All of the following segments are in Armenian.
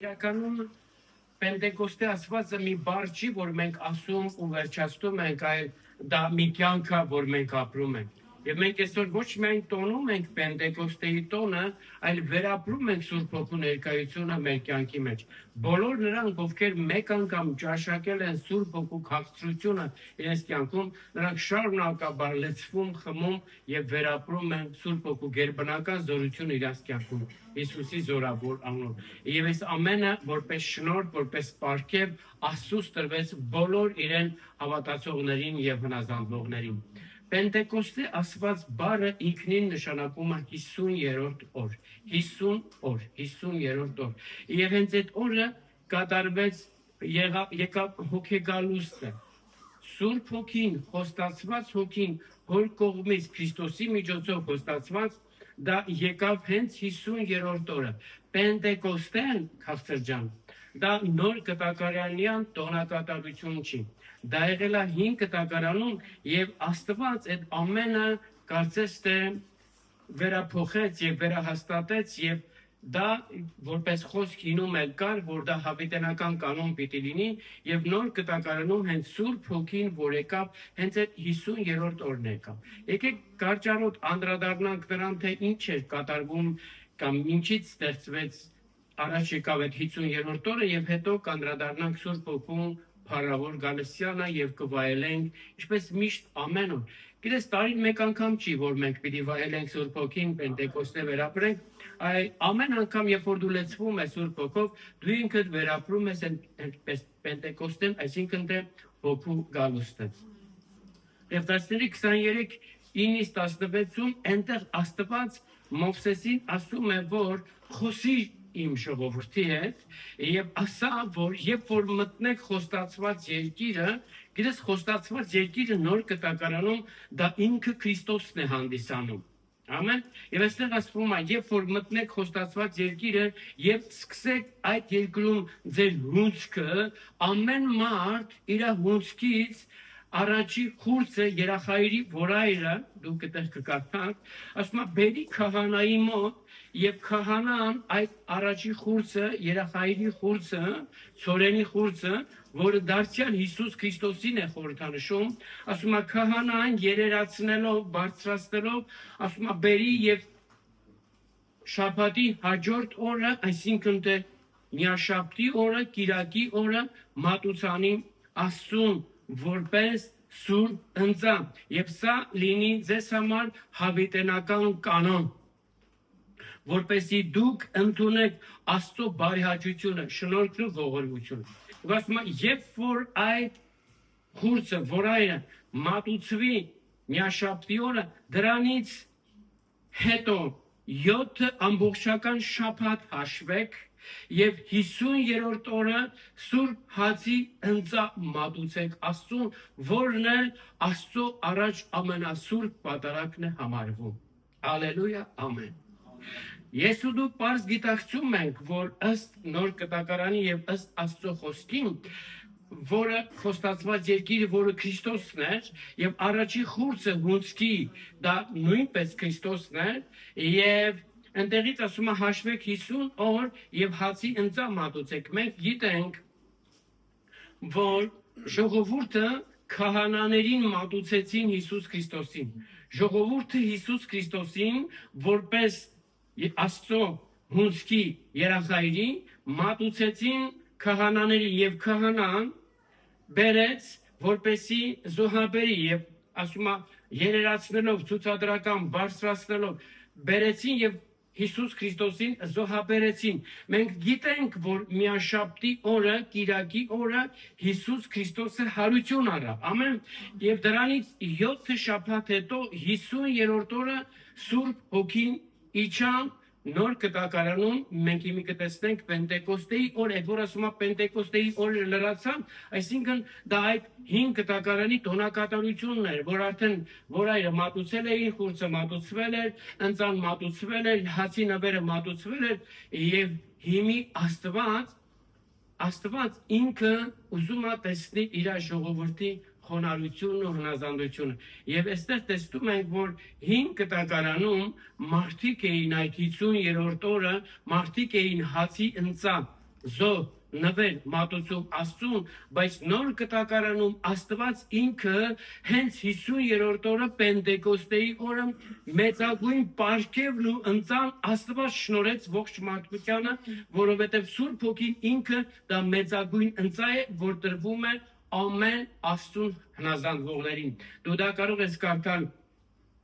Իրականում Պենտեկոստե ասվածը մի բառ չի, որ մենք ասում ու վերջացնում ենք, այլ դա մի կյանք է, որ մենք ապրում ենք։ Եվ մենք այսօր ոչ միայն տոնում ենք Պենտեկոստեի տոնը, այլ վերապրում ենք Սուրբ Հոգու ներկայությունը մեր կյանքի մեջ։ Բոլոր նրանք, ովքեր մեկ անգամ ճաշակել են Սուրբ Հոգու քաղցրությունը իրենց կյանքում, նրանք շարունակաբար լցվում, խմում եւ վերապրում են Սուրբ Հոգու գերբնական զորությունը իրենց կյանքում։ Հիսուսի զորավոր անունով։ Եվ այս ամենը որպես շնորհ, որպես պարգև Աստծուց տրվեց բոլոր իրեն հավատացողներին եւ հնազանդվողներին։ Պենտեկոստե ասված բառը ինքնին նշանակում է 50-րդ օր, 50 օր, 50-րդ օր։ Եվ հենց այդ օրը կատարվեց եկավ հոգեգալուստը։ Սուրբ Հոգին, խոստացված Հոգին, Հոր կողմից Քրիստոսի միջոցով խոստացված, դա եկավ հենց 50-րդ օրը։ Պենտեկոստեն քաղցրջան, դա նոր կտակարանյան տոնակատարություն չի։ Դա եղել է 5 կտակարանում եւ Աստված այդ ամենը կարծես թե վերափոխեց եւ վերահաստատեց եւ դա որպես խոսք հինում էլ կար, որ դա հավիտենական կանոն պիտի լինի եւ նոր կտակարանում հենց Սուրբ Հոգին, որ եկավ հենց այդ 50-րդ օրն եկավ։ Եկեք կարճառոտ անդրադառնանք նրան, թե ինչ էր կատարվում կամ ինչից ստեղծվեց առաջ եկավ այդ 50-րդ օրը եւ հետո կանդրադառնանք Սուրբ Հոգուն փառավոր գալստյանը եւ կվայելենք, ինչպես միշտ ամեն օր։ Գիտես, տարին մեկ անգամ չի, որ մենք պիտի վայելենք Սուրբ Հոգին, Պենտեկոստե վերապրենք, այլ ամեն անգամ, երբ որ դու լցվում ես Սուրբ Հոգով, դու ինքդ վերապրում ես այնպես Պենտեկոստեն, այսինքն թե Հոգու գալուստը։ Եփթասների 23:9-16-ում այնտեղ Աստված Մովսեսին ասում է, որ խոսի իմ ժողովրդի հետ եւ ասա, որ երբ որ մտնեք խոստացված երկիրը, գիտես խոստացված երկիրը նոր կտակարանում դա ինքը Քրիստոսն է հանդիսանում։ Ամեն։ Եվ այստեղ ասվում է, երբ որ մտնեք խոստացված երկիրը եւ սկսեք այդ երկրում ձեր հունցքը, ամեն մարդ իր հունցքից առաջի խուրձը երախայրի որայրը, դուք այդտեղ կկարդաք, ասում է բերի քահանայի մոտ եւ քահանան այդ առաջի խուրձը, երախայրի խուրձը, ծորենի խուրձը, որը դարձյալ Հիսուս Քրիստոսին է խորհրդանշում, ասում է քահանան երերացնելով, բարձրացնելով, ասում է բերի եւ շաբաթի հաջորդ օրը, այսինքն թե միաշաբթի օրը, կիրակի օրը մատուցանի Աստծուն որպես սուրբ ընծա, եւ սա լինի ձեզ համար հավիտենական կանոն, որպեսզի դուք ընդունեք Աստծո բարեհաճությունը, շնորհքն ու ողորմությունը։ Ասում է, երբ որ այդ խուրձը, որայրը մատուցվի միաշաբթի օրը, դրանից հետո 7 ամբողջական շաբաթ հաշվեք եւ 50-րդ օրը Սուրբ Հացի ընծա մատուցեք Աստծուն, որն է Աստծո առաջ ամենասուրբ պատարագն է համարվում։ Ալելույա, ամեն։ Ես ու դուք պարզ գիտակցում ենք, որ ըստ նոր կտակարանի եւ ըստ Աստծո խոսքին, որը խոստացված երկիրը, որը Քրիստոսն էր, եւ առաջի խուրձը հունցքի, դա նույնպես Քրիստոսն էր, եւ Ընդեղից ասում է հաշվեք 50 օր եւ հացի ընծա մատուցեք։ Մենք գիտենք, որ ժողովուրդը քահանաներին մատուցեցին Հիսուս Քրիստոսին։ Ժողովուրդը Հիսուս Քրիստոսին որպես Աստծո հունցքի երախայրի մատուցեցին քահանաներին եւ քահանան բերեց որպեսի զոհաբերի եւ ասում է երերացնելով, ցուցադրական բարձրացնելով բերեցին եւ Հիսուս Քրիստոսին զոհաբերեցին։ Մենք գիտենք, որ միաշաբթի օրը, կիրակի օրը Հիսուս Քրիստոսը հարություն առավ։ Ամեն։ Եվ դրանից 7 շաբաթ հետո 50-րդ օրը Սուրբ Հոգին իջավ նոր կտակարանում, մենք հիմի կտեսնենք Պենտեկոստեի օր, այդ որ ասում է Պենտեկոստեի օրը լրացան, այսինքն դա այդ 5 կտակարանի տոնակատարությունն էր, որ արդեն որայրը մատուցել էին, խուրձը մատուցվել էր, ընծան մատուցվել էր, հացի նվերը մատուցվել էր եւ հիմի Աստված ինքը ուզում է տեսնի իր ժողովրդի խոնարհությունն ու հնազանդությունը։ Եվ այստեղ տեսնում ենք, որ 5 կտակարանում մարդիկ էին այդ 50-րդ օրը, մարդիկ էին հացի ընծա զոհ, նվեր, մատուցում Աստծուն, բայց նոր կտակարանում Աստված ինքը հենց 50-րդ օրը Պենտեկոստեի օրը մեծագույն պարգևն ու ընծան Աստված շնորհեց ողջ մարդկությանը, որովհետև Սուրբ Հոգին ինքը դա մեծագույն ընծա է, որ տրվում է ամեն Աստծուն հնազանդվողներին։ Դու դա կարող ես կարդալ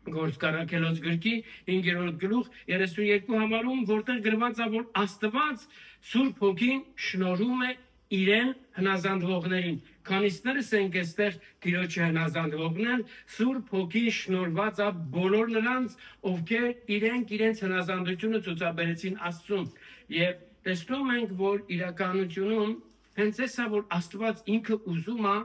Գործկարաքելոց գրքի 5-րդ գլուխ 32 համարում, որտեղ գրված է, որ Աստված Սուրբ Հոգին շնորհում է իրեն հնազանդվողներին։ Քանիսներս ենք այստեղ Տիրոջը հնազանդվողներ, Սուրբ Հոգին շնորհված է բոլոր նրանց, ովքեր իրենց հնազանդությունը ցուցաբերեցին Աստծուն։ Եվ տեսնում ենք, որ իրականությունում հենց էսա, որ Աստված ինքը ուզում է,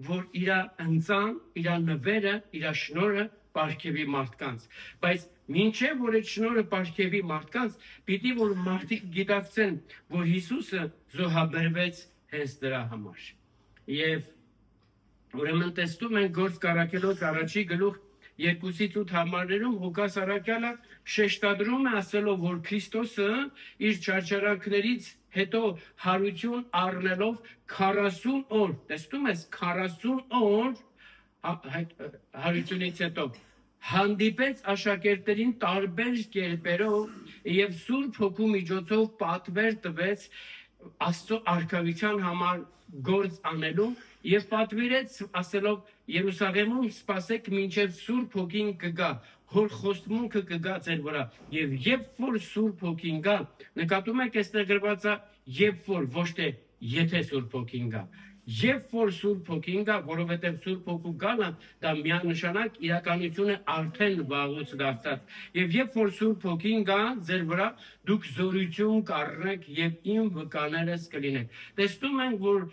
որ իր ընծան, իր նվերը, իր շնորհը պարգևի մարդկանց, բայց մինչև որ այդ շնորհը պարգևի մարդկանց, պիտի որ մարդիկ գիտակցեն, որ Հիսուսը զոհաբերվեց հենց դրա համար։ Եվ ուրեմն տեսնում ենք Գործ Կարաքելոց առաջի գլուխ 2-8 համարներում Ղուկաս առաքյալը շեշտադրում է ասելով, որ Քրիստոսը իր չարչարանքներից հետո հարություն առնելով 40 օր, տեսնում ես 40 օր հարությունից հետո հանդիպեց աշակերտներին տարբեր կերպերով եւ Սուրբ Հոգու միջոցով պատվեր տվեց Աստծո արքայության համար գործ անելու եւ պատվիրեց ասելով Երուսաղեմում սպասեք մինչեւ Սուրբ Հոգին կգա, հոր խոստմունքը կգա ձեր վրա եւ երբ որ Սուրբ Հոգին գա, նկատում եք այստեղ գրված է երբ որ, ոչ թե եթե Սուրբ Հոգին գա, երբ որ Սուրբ Հոգին գա, որովհետև Սուրբ Հոգու գալը դա միանշանակ իրականություն է արդեն վաղուց դարձած։ Եվ երբ որ Սուրբ Հոգին գա ձեր վրա, դուք զորություն կառնեք եւ իմ վկաներս կլինեք։ Տեսնում ենք, որ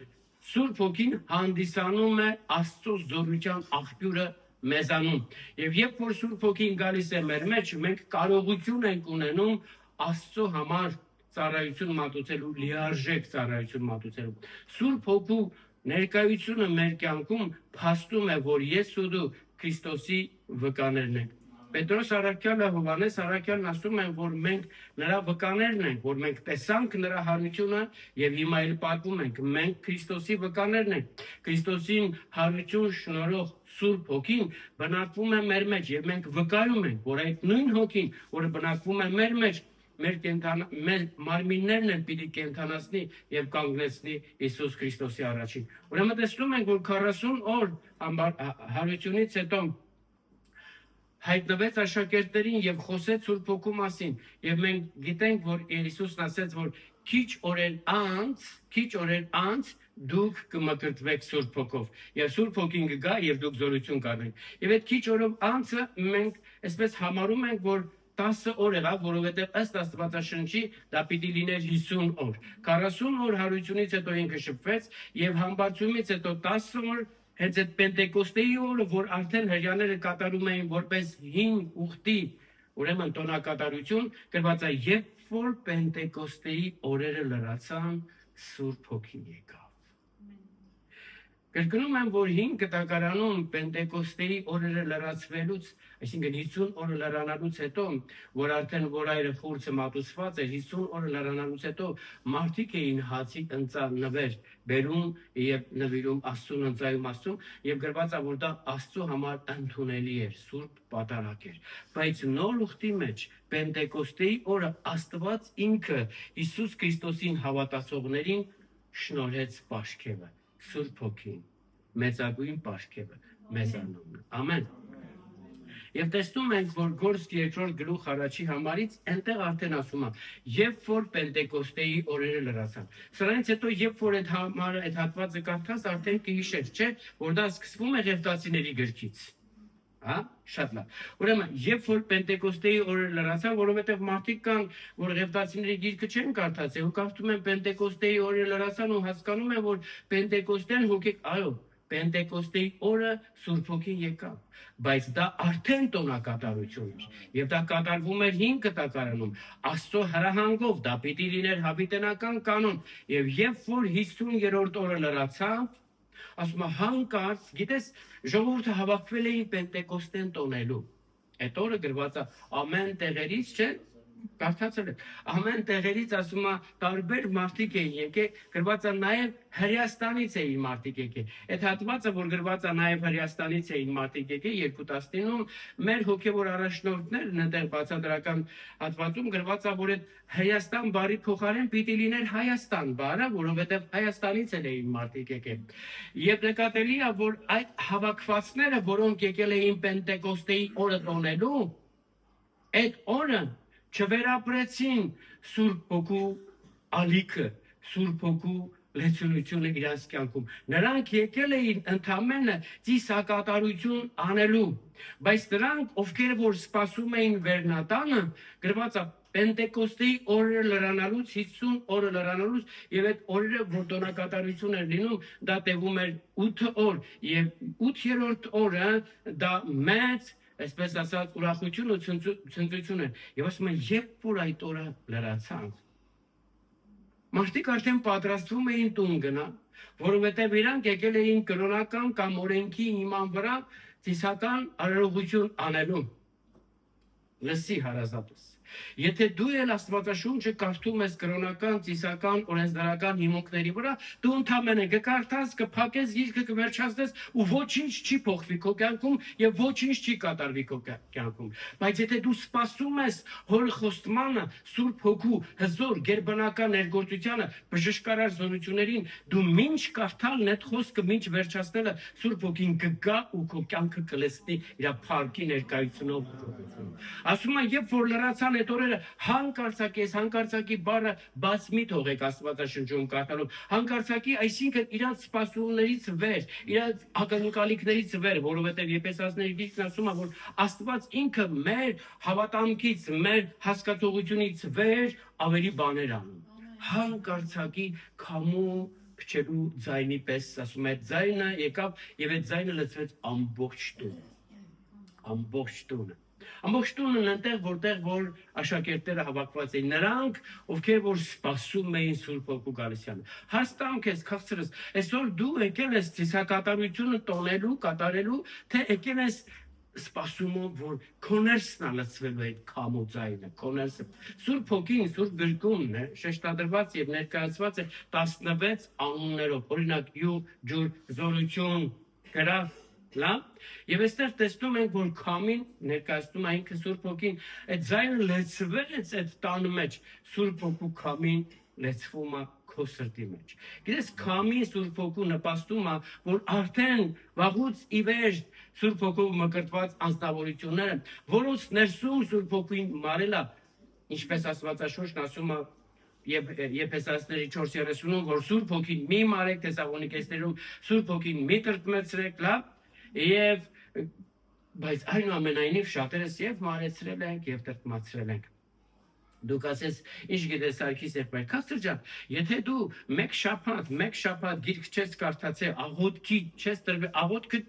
Սուրբ Հոգին հանդիսանում է Աստծո զորության աղբյուրը մեզանում։ Եվ երբ որ Սուրբ Հոգին գալիս է մեր մեջ, մենք կարողություն ենք ունենում Աստծո համար ծառայություն մատուցելու, լիարժեք ծառայություն մատուցելու։ Սուրբ Հոգու ներկայությունը մեր կյանքում փաստում է, որ ես ու դու Քրիստոսի վկաներն ենք։ Պետրոս առաքյալը, Հովհաննես առաքյալն ասում են, որ մենք նրա վկաներն ենք, որ մենք տեսանք նրա հարությունը եւ հիմա էլ պատմում ենք, մենք Քրիստոսի վկաներն ենք։ Քրիստոսին հարություն շնորհող Սուրբ Հոգին բնակվում է մեր մեջ եւ մենք վկայում ենք, որ այդ նույն Հոգին, որը բնակվում է մեր մեջ, մեր մարմիններն են պիտի կենթանացնի եւ կանգնեցնի Հիսուս Քրիստոսի առաջին։ Ուրեմն տեսնում ենք, որ 40 օր հարությունից հետո հայտնվեց աշակերտներին եւ խոսեց Սուրբ Հոգու մասին եւ մենք գիտենք, որ Հիսուսն ասաց, որ քիչ օրեր անց դուք կմկրտվեք Սուրբ Հոգով եւ Սուրբ Հոգին կգա եւ դուք զորություն կառնեք։ Եվ այդ քիչ օրով անցը մենք այսպես համարում ենք, որ 10 օր եղավ, որովհետև ըստ Աստվածաշնչի դա պիտի լիներ 50 օր։ 40 օր հարությունից հետո ինքը շփվեց եւ համբարձումից հետո 10 օր հենց այդ Պենտեկոստեի օրը, որ արդեն հրյաները կատարում էին որպես հին ուխտի, ուրեմն տոնակատարություն, գրված է, երբ որ Պենտեկոստեի օրերը լրացան, Սուրբ Հոգին եկավ։ Կրկնում եմ, որ հին կտակարանում Պենտեկոստեի օրերը լրացվելուց, այսինքն 50 օրը լրանալուց հետո, որ արդեն որայրը խուրձը մատուցված էր, 50 օրը լրանալուց հետո մարդիկ էին հացի ընծան նվեր բերում եւ նվիրում Աստծուն, ընծայում Աստծուն, եւ գրված է, որ դա Աստծո համար ընդունելի էր, սուրբ պատարակ էր։ Բայց նոր ուխտի մեջ Պենտեկոստեի օրը Աստված ինքը Հիսուս Քրիստոսին հավատացողներին շնորհեց պարգևը, Սուրբ Հոգին, մեծագույն պարգևը մեզանում։ Ամեն։ Եվ տեսնում ենք, որ Գործք 2-րդ գլուխ առաջի համարից այնտեղ արդեն ասում է, երբ որ Պենտեկոստեի օրերը լրացան։ Սրանից հետո երբ որ այդ համարը, այդ հատվածը կարդաս, արդեն կհիշես, չէ՞, որ դա սկսվում է Ղևտացիների գրքից։ Հա, շատ լավ։ Ուրեմն, երբ որ Պենտեկոստեի օրերը լրացան, որովհետև մարդիկ կան, որ Ղևտացիների գիրքը չեն կարդացել, ու կարդում են Պենտեկոստեի օրերը լրացան ու հասկանում են, որ Պենտեկոստեն հոգի, այո, Պենտեկոստեի օրը Սուրբ Հոգին եկավ, բայց դա արդեն տոնակատարություն էր, եւ դա կատարվում էր հին կտակարանում, Աստծո հրահանգով, դա պիտի լիներ հավիտենական կանոն, եւ երբ որ 50-րդ օրը լրացավ, ասում է հանկարծ, գիտես, ժողովուրդը հավաքվել էին Պենտեկոստեն տոնելու։ Այդ օրը գրված է ամեն տեղերից, չէ՞, Կարդացել եք, ամեն տեղերից ասում է տարբեր մարդիկ էին եկել, գրված է նաև Հրեաստանից էին մարդիկ եկել։ Այդ հատվածը, որ գրված է նաև Հրեաստանից էին մարդիկ եկել 2:19-ում, մեր հոգևոր առաջնորդներն այնտեղ բացատրական հատվածում գրված է, որ այդ Հրեաստան բառի փոխարեն պիտի լիներ Հայաստան բառը, որովհետև Հայաստանից էին մարդիկ եկել։ Եվ նկատելի է, որ այդ հավաքվածները, որոնք եկել էին Պենտեկոստեի օրը տոնելու, այդ օրը չվերապրեցին Սուրբ Հոգու ալիքը, Սուրբ Հոգու լեցունությունը իրաց կյանքում։ Նրանք եկել էին ընդամենը ծիսակատարություն անելու, բայց նրանք, ովքեր որ սպասում էին վերնատանը, գրված է Պենտեկոստի օրը լրանալուց, 50 օրը լրանալուց, եւ այդ օրերը որ տոնակատարություն էր լինում, դա տևում էր 8 օր, եւ 8-րդ օրը դա մեծ այսպես ասած ուրախություն ու ցնծություն է։ Եվ ասում են, երբ որ այդ օրը լրացանք, մարդիկ արդեն պատրաստվում էին տուն գնալ, որովհետև իրանք եկել էին կրոնական կամ օրենքի հիման վրա ծիսական արարողություն անելու։ Լսի հարազատս։ Եթե դու էլ Աստվածաշունչը կարդում ես կրոնական, ծիսական, օրենսդրական հիմունքների վրա, դու ընդամենը կկարդաս, կփակես գիրքը, կվերջացնես ու ոչինչ չի փոխվի քո կյանքում եւ ոչինչ չի կատարվի քո կյանքում։ Բայց եթե դու սպասում ես Հոր խոստմանը, Սուրբ Հոգու հզոր գերբնական ներգործությանը, բժշկարար զորություններին, դու ինչ կարդալն այդ խոսքը ինչ վերջացնելը Սուրբ Հոգին կգա ու քո կյանքը կլցնի իր փառքի ներկայությունով։ Ասում են, երբ որ լրացան այդ օրերը հանկարծակի բառը բաց մի թողեք Աստվածաշնչում կարդալու։ Հանկարծակի, այսինքն իրանց սպասումներից վեր, իրանց ակնկալիքներից վեր, որովհետև Եփեսացիների գիրքն ասում է, որ Աստված ինքը մեր հավատամքից, մեր հասկացողությունից վեր ավելի բաներ անում։ Հանկարծակի քամու փչելու ձայնի պես, ասում է, ձայնը եկավ եւ այդ ձայնը լցվեց ամբողջ տունը։ Ամբողջ տունը։ Ամբողջ տունն այնտեղ, որտեղ որ աշակերտները հավաքված էին, նրանք, ովքեր որ սպասում էին Սուրբ Հոգու գալությանը։ Հաստամ քեզ, քաղցրս, այսօր դու եկել ես ծիսակատարությունը տոնելու, կատարելու, թե եկել ես սպասումով, որ քոներսն լցվելու այդ քամու ձայնը, քոներսը։ Սուրբ Հոգին, Սուրբ Գրքումն է, շեշտադրված եւ ներկայացված է 16 անուններով, օրինակ յուղ, ջուր, զորություն, գրավ, լավ, եւ այստեղ տեսնում ենք, որ քամին ներկայացնում է ինքը Սուրբ Հոգին, այդ ձայնը լեցվեց այդ տան մեջ, Սուրբ Հոգու քամին լեցվում է քո սրտի մեջ։ Գիտես, քամին Սուրբ Հոգու նպաստում է, որ արդեն վաղուց ի վեր Սուրբ Հոգով մկրտված անձնավորությունները, որոնց ներսում Սուրբ Հոգին մարել է, ինչպես Աստվածաշունչն ասում է Եփեսացիների 4:30-ում, որ Սուրբ Հոգին մի մարեք, Թեսաղոնիկեցիներում Սուրբ Հոգին մի տրտմեցրեք, լավ, եւ բայց այնուամենայնիվ շատերս եւ մարեցրել ենք եւ տրտմացրել ենք։ Դուք ասես, ինչ գիտես Սարգիս եղբայր, քաղցր ջան, եթե դու մեկ շաբաթ գիրք չես կարդացել, աղոթքի չես տրվել, աղոթքը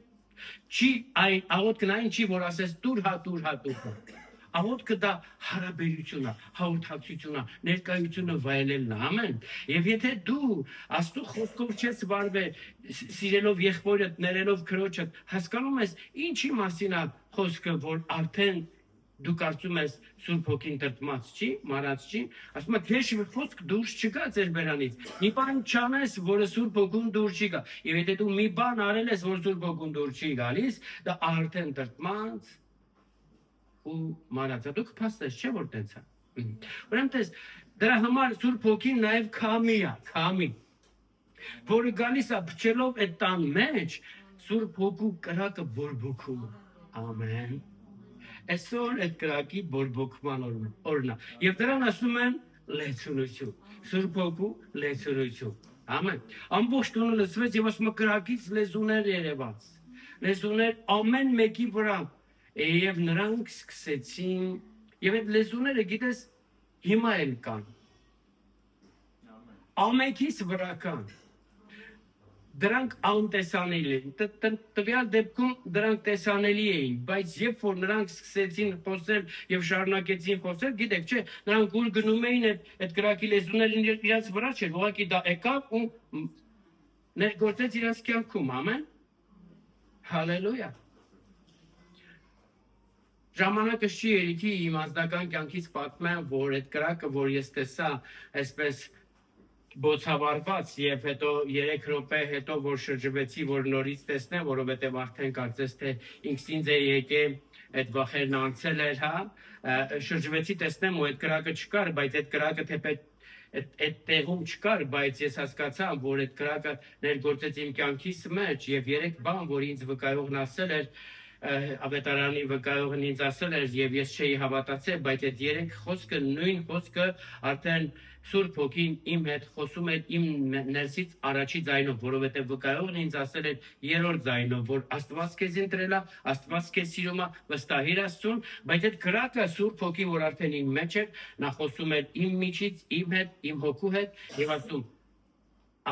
չի այն աղոթքն այն չի, որ ասես տուր հա։ Աղոթքը դա հարաբերություն է, հաղորդակցություն է, ներկայությունը վայելելն է, ամեն։ Եվ եթե դու Աստծո խոսքով չես վարվել, սիրելով եղբորդ, ներելով քրոջդ, հասկանում ես ինչի մասին է խոսքը, որ արդեն դու կարծում ես Սուրբ Հոգին տրտմած չի, մարած չի, ասում է քեզ խոսք դուրս չգա ձեր բերանից։ Մի բան չանես, որը Սուրբ Հոգուն դուրս չի գա։ Եվ եթե դու մի բան արել ես, որ Սուրբ Հոգուն դուրս չի գալիս, դա արդեն տրտմած ու մանածա դուք փաստես չէ որ տենց է։ Ուրեմն տես դրա համար Սուրբ Հոգին նաև քամի, որը գալիս է փչելով այդ տան մեջ, Սուրբ Հոգու կրակը բորբոքում։ Ամեն։ Այսօր այդ կրակի բորբոքման օրն է։ Եվ դրան ասում են լեցունություն, Սուրբ Հոգու լեցունություն։ Ամեն։ Ամբողջ տունը լցվեց եւ ասում է կրակից լեզուներ երևաց։ Լեզուներ ամեն մեկի վրա։ Եվ նրանք սկսեցին, եւ այդ լեզուները գիտես հիմա էլ կան։ Ամենքից վրա կան։ Դրանք անտեսանելի էին, տվյալ դեպքում դրանք տեսանելի էին, բայց երբ որ նրանք սկսեցին խոսել եւ շարունակեցին խոսել, գիտեք, չէ, նրանք ուր գնում էին այդ կրակի լեզուները իրաց վրա չէր, ուղղակի դա եկավ ու ներգործեց իրաց կյանքում, ամեն։ Հալելույա։ Ժամանակը չի երիքի իմ ազնական կյանքից պատմեմ, որ այդ կրակը, որ ես տեսա, այսպես բոցավարված եւ հետո 3 րոպե հետո որ շրջվեցի, որ նորից տեսնեմ, որովհետեւ արդեն կարծես թե ինքս ինձ է եկե այդ վախերն անցել էր, հա, շրջվեցի տեսնեմ ու այդ կրակը չկար, բայց այդ կրակը թեպետ այդ տեղում չկար, բայց ես հասկացա, որ այդ կրակը ներգործեց իմ կյանքիս մեջ եւ 3 բան, որ ինձ վկայողն ասել էր, ավետարանի վկայողն ինձ ասել էր եւ ես չէի հավատացել, բայց այդ 3 խոսքը նույն խոսքը արդեն Սուրբ Հոգին իմ հետ խոսում էր իմ ներսից առաջի ձայնով, որովհետեւ վկայողն ինձ ասել էր 3-րդ ձայնով, որ Աստված քեզ ընտրել է, Աստված քեզ սիրում է, վստահիր Աստծուն, բայց այդ կրակը Սուրբ Հոգին, որ արդեն իմ մեջ էր, նա խոսում էր իմ միջից, իմ հետ, իմ հոգու հետ եւ ասում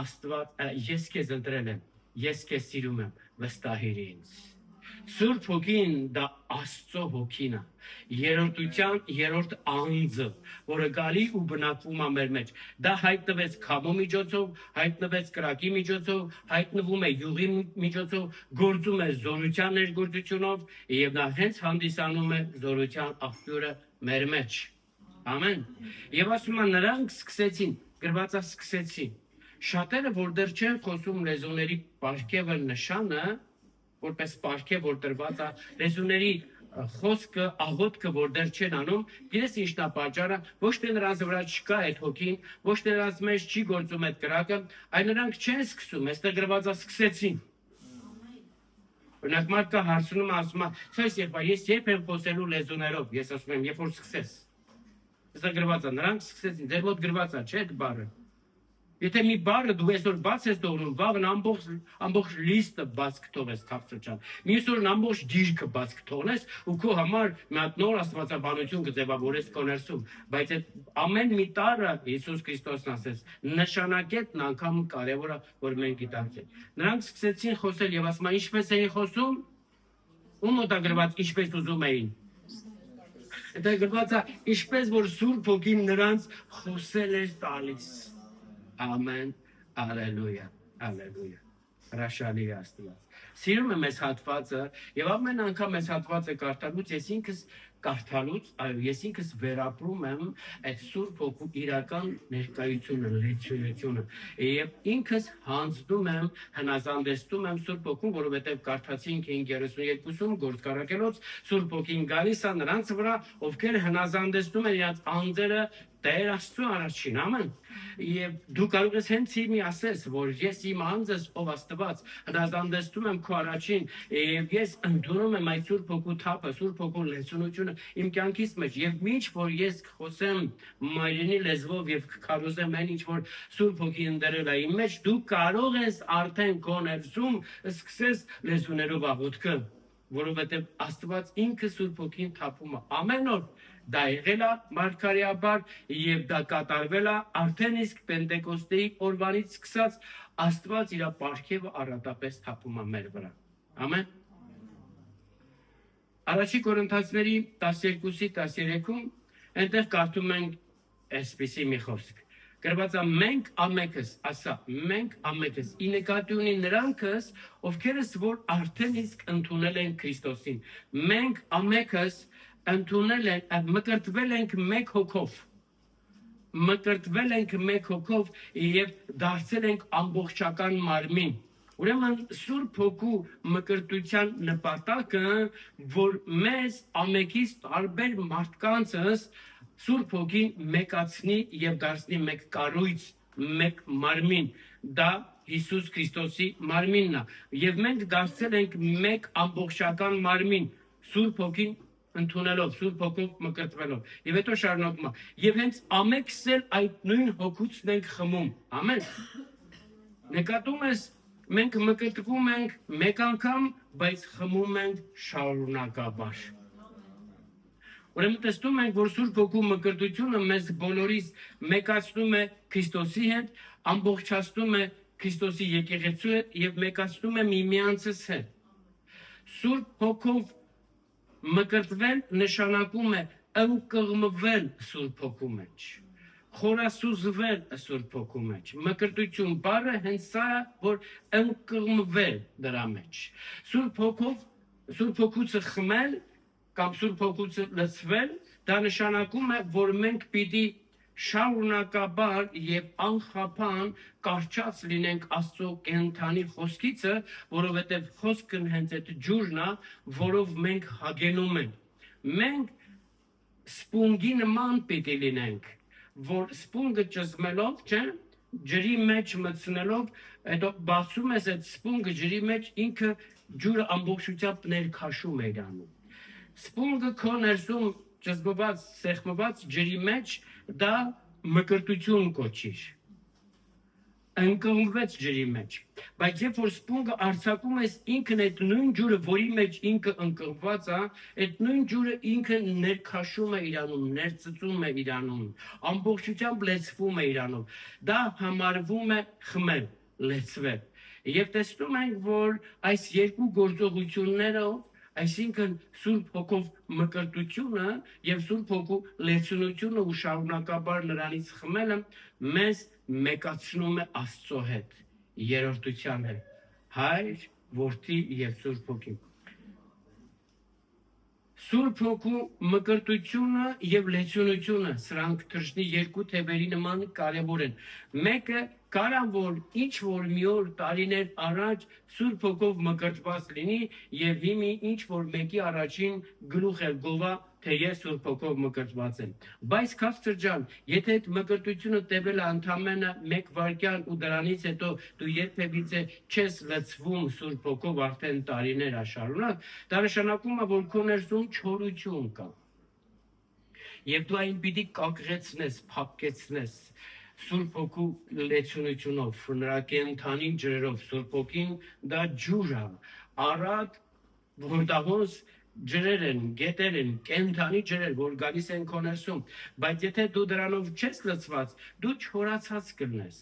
Աստված, ես քեզ ընտրել եմ, ես քեզ սիրում եմ, վստահիր ինձ։ Սուրբ Հոգին դա Աստծո հոգին է, երրորդության երրորդ անձը, որը գալի ու բնակվում է մեր մեջ։ Դա հայտնվեց քամու միջոցով, հայտնվեց կրակի միջոցով, հայտնվում է յուղի միջոցով, գործում է զորության ներգործությունով եւ նա հենց հանդիսանում է զորության աղբյուրը մեր մեջ։ Ամեն։ Եվ ասում է նրանք սկսեցին, գրվածա սկսեցին։ Շատերը որ դեռ չեն խոսում լեզուների պարգևը նշանը, որպես պարգև որ տրված է լեզուների խոսքը, աղոթքը որ դեռ չեն անում, գիտես ինչն է պատճառը, ոչ թե նրանց վրա չկա այդ հոգին, ոչ թե նրանց մեջ չի գործում այդ կրակը, այլ նրանք չեն սկսում, այստեղ գրված է սկսեցին։ Օրինակ մարդը հարցնում է, ասում է, «Սայս եղբայր, ես երբ եմ խոսելու լեզուներով», ես ասում եմ, երբ որ սկսես։ Այստեղ գրված է, նրանք սկսեցին, ձեր մոտ գրված է, չէ՞ այդ բառը։ Եթե մի բառը դու այսօր բաց ես թողնում, վաղն ամբողջ լիստը բաց կթողես թափսրճան։ Մյուս օրն ամբողջ գիրքը բաց կթողնես ու քո համար մի հատ նոր աստվածաբանություն կձևավորես քո ներսում։ Բայց այդ ամեն մի տառը Հիսուս Քրիստոսն ասեց, նշանակետն անգամ կարևոր է, որ մենք գիտակցենք։ Նրանք սկսեցին խոսել եւ ասում են, ինչպես էին խոսում։ Ում մոտ է գրված ինչպես ուզում էին։ Դա գրված է, ինչպես որ Սուրբ Հոգին նրանց խոսել էր տալիս։ Ամեն, ալելույա, ալելույա, հրաշալի Աստված։ Սիրում եմ այս հատվածը եւ ամեն անգամ այս հատվածը կարդալուց ես ինքս կարդալուց, այո, ես ինքս վերապրում եմ այդ Սուրբ Հոգու իրական ներկայությունը, լեցունությունը եւ ինքս հանձնում եմ, հնազանդեցնում եմ Սուրբ Հոգուն, որովհետեւ կարդացինք 5:32-ում գործկարակելոց Սուրբ Հոգին գալիս է նրանց վրա, ովքեր հնազանդեցնում են իրաց անձերը Տեր Աստծո առաջին, ամեն։ Եվ դու կարող ես հենց իմի ասես, որ ես իմ անձս ով Աստված հնազանդեցնում եմ քո առաջին, եւ ես ընդունում եմ այդ Սուրբ Հոգու թափը, Սուրբ Հոգու լեցունությունը իմ կյանքից մեջ, եւ ինչ որ ես խոսեմ մայրենի լեզվով եւ քարոզեմ այն ինչ որ Սուրբ Հոգի ընդրել է իմ մեջ, դու կարող ես արդեն քո ներսում սկսես լեզուներով աղոթքը, որովհետեւ Աստված ինքը Սուրբ Հոգին թափում է ամեն օր։ Դա եղել է մարգարեաբար եւ դա կատարվել է արդեն իսկ Պենտեկոստեի օրվանից սկսած Աստված իր պարգևը առատապես թափում է մեր վրա։ Ամեն։ Առաջի Կորինթացիների 12:13-ում այնտեղ կարդում ենք այսպիսի մի խոսք։ Գրված է մենք ամենքս, ասա, մենք ամենքս, ի նկատի ունի նրանքս, ովքերս որ արդեն իսկ ընդունել են Քրիստոսին։ Մենք ամենքս ընդունել են, մկրտվել ենք մեկ հոգով, մկրտվել ենք մեկ հոգով եւ դարձել ենք ամբողջական մարմին։ Ուրեմն Սուրբ Հոգու մկրտության նպատակը, որ մեզ ամենքից տարբեր մարդկանցս Սուրբ Հոգին մեկացնի եւ դարձնի մեկ կառույց, մեկ մարմին, դա Հիսուս Քրիստոսի մարմինն է։ Եվ մենք դարձել ենք մեկ ամբողջական մարմին, Սուրբ Հոգին ընդունելով, Սուրբ Հոգով մկրտվելով։ Եվ հետո շարունակում է. եւ հենց ամենքս էլ այդ նույն հոգուց ենք խմում։ Ամեն։ Նկատում ես, մենք մկրտվում ենք մեկ անգամ, բայց խմում ենք շարունակաբար։ Ուրեմն տեսնում ենք, որ Սուրբ Հոգու մկրտությունը մեզ բոլորիս մեկացնում է Քրիստոսի հետ, ամբողջացնում է Քրիստոսի եկեղեցու հետ եւ մեկացնում է միմյանցս հետ։ Սուրբ Հոգով մկրտվել նշանակում է ընկղմվել Սուրբ Հոգու մեջ, խորասուզվել Սուրբ Հոգու մեջ։ Մկրտություն բառը հենց սա է, որ ընկղմվել դրա մեջ։ Սուրբ Հոգով, Սուրբ Հոգուց խմել կամ Սուրբ Հոգուց լցվել, դա նշանակում է, որ մենք պիտի շարունակաբար եւ անխափան կարճած լինենք Աստծո կենթանի խոսքիցը, որովհետեւ խոսքն հենց այդ ջուրն է, որով մենք հագենում ենք։ Մենք սպունգի նման պիտի լինենք, որ սպունգը ճզմելով, չէ, ջրի մեջ մտցնելով, հետո բացում ես այդ սպունգը ջրի մեջ, ինքը ջուրը ամբողջությամբ ներքաշում է իրանում։ Սպունգը քո ներսում ճզմված, սեղմված ջրի մեջ դա մկրտություն կոչիր։ Ընկղմվեց ջրի մեջ, բայց երբ որ սպունգը արձակում ես ինքն այդ նույն ջուրը, որի մեջ ինքը ընկղմված է, այդ նույն ջուրը ինքը ներքաշում է իրանում, ներծծում է իրանում, ամբողջությամբ լեցվում է իրանով։ Դա համարվում է խմել, լեցվել։ Եվ տեսնում ենք, որ այս երկու գործողություններով, այսինքն Սուրբ Հոգով մկրտությունը եւ Սուրբ Հոգու լեցունությունը ու շարունակաբար նրանից խմելը մեզ մեկացնում է Աստծո հետ, երրորդության հետ, Հայր, Որդի եւ Սուրբ Հոգի։ Սուրբ Հոգու մկրտությունը եւ լեցունությունը, սրանք թրջնի երկու թևերի նման կարեւոր են։ Մեկը կարա որ ինչ որ մի օր տարիներ առաջ Սուրբ Հոգով մկրտված լինի եւ հիմի ինչ որ մեկի առաջին գլուխ էլ գովա, թե ես Սուրբ Հոգով մկրտված եմ։ Բայց քաղցր ջան, եթե այդ մկրտությունը տևել է ընդամենը 1 վայրկյան ու դրանից հետո դու երբևիցե չես լցվում Սուրբ Հոգով արդեն տարիներ աշարունակ, դա նշանակում է, որ քո ներսում չորություն կա։ Եվ դու այն պիտի կակղեցնես, փափկեցնես Սուրբ Հոգու լեցունությունով, նրա կենդանի ջրերով, Սուրբ Հոգին դա ջուր է, առատ որտեղից ջրեր են, գետեր են, կենդանի ջրեր, որ գալիս են քո ներսում, բայց եթե դու դրանով չես լցված, դու չորացած կլնես,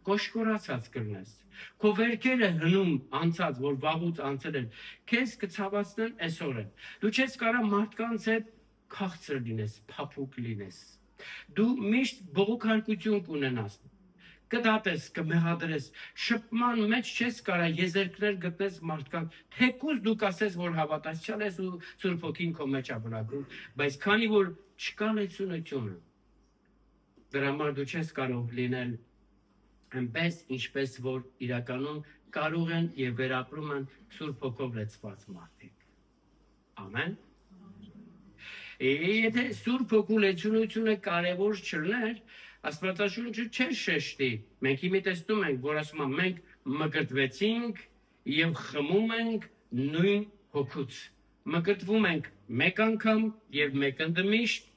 կոշկորացած կլնես, քո վերքերը հնում անցած, որ վաղուց անցել են, քեզ կցավացնեն այսօր են, դու չես կարա մարդկանց հետ քաղցր լինես, փափուկ լինես, դու միշտ բողոքարկություն կունենաս, կդատես, կմեղադրես, շփման մեջ չես կարա եզերքներ գտնես մարդկանց, թեկուզ դու կասես, որ հավատացյալ ես ու Սուրբ Հոգին քո մեջ է բնակվում, բայց քանի որ չկա լեցունությունը, դրա համար դու չես կարող լինել այնպես, ինչպես որ իրականում կարող են եւ վերապրում են Սուրբ Հոգով լեցված մարդիկ։ Ամեն։ Եթե Սուրբ Հոգու լեցունությունը կարևոր չլներ, Աստվածաշունչը չէր շեշտի։ Մենք հիմա տեսնում ենք, որ ասում է մենք մկրտվեցինք եւ խմում ենք նույն հոգուց։ Մկրտվում ենք մեկ անգամ եւ մեկ ընդմիշտ,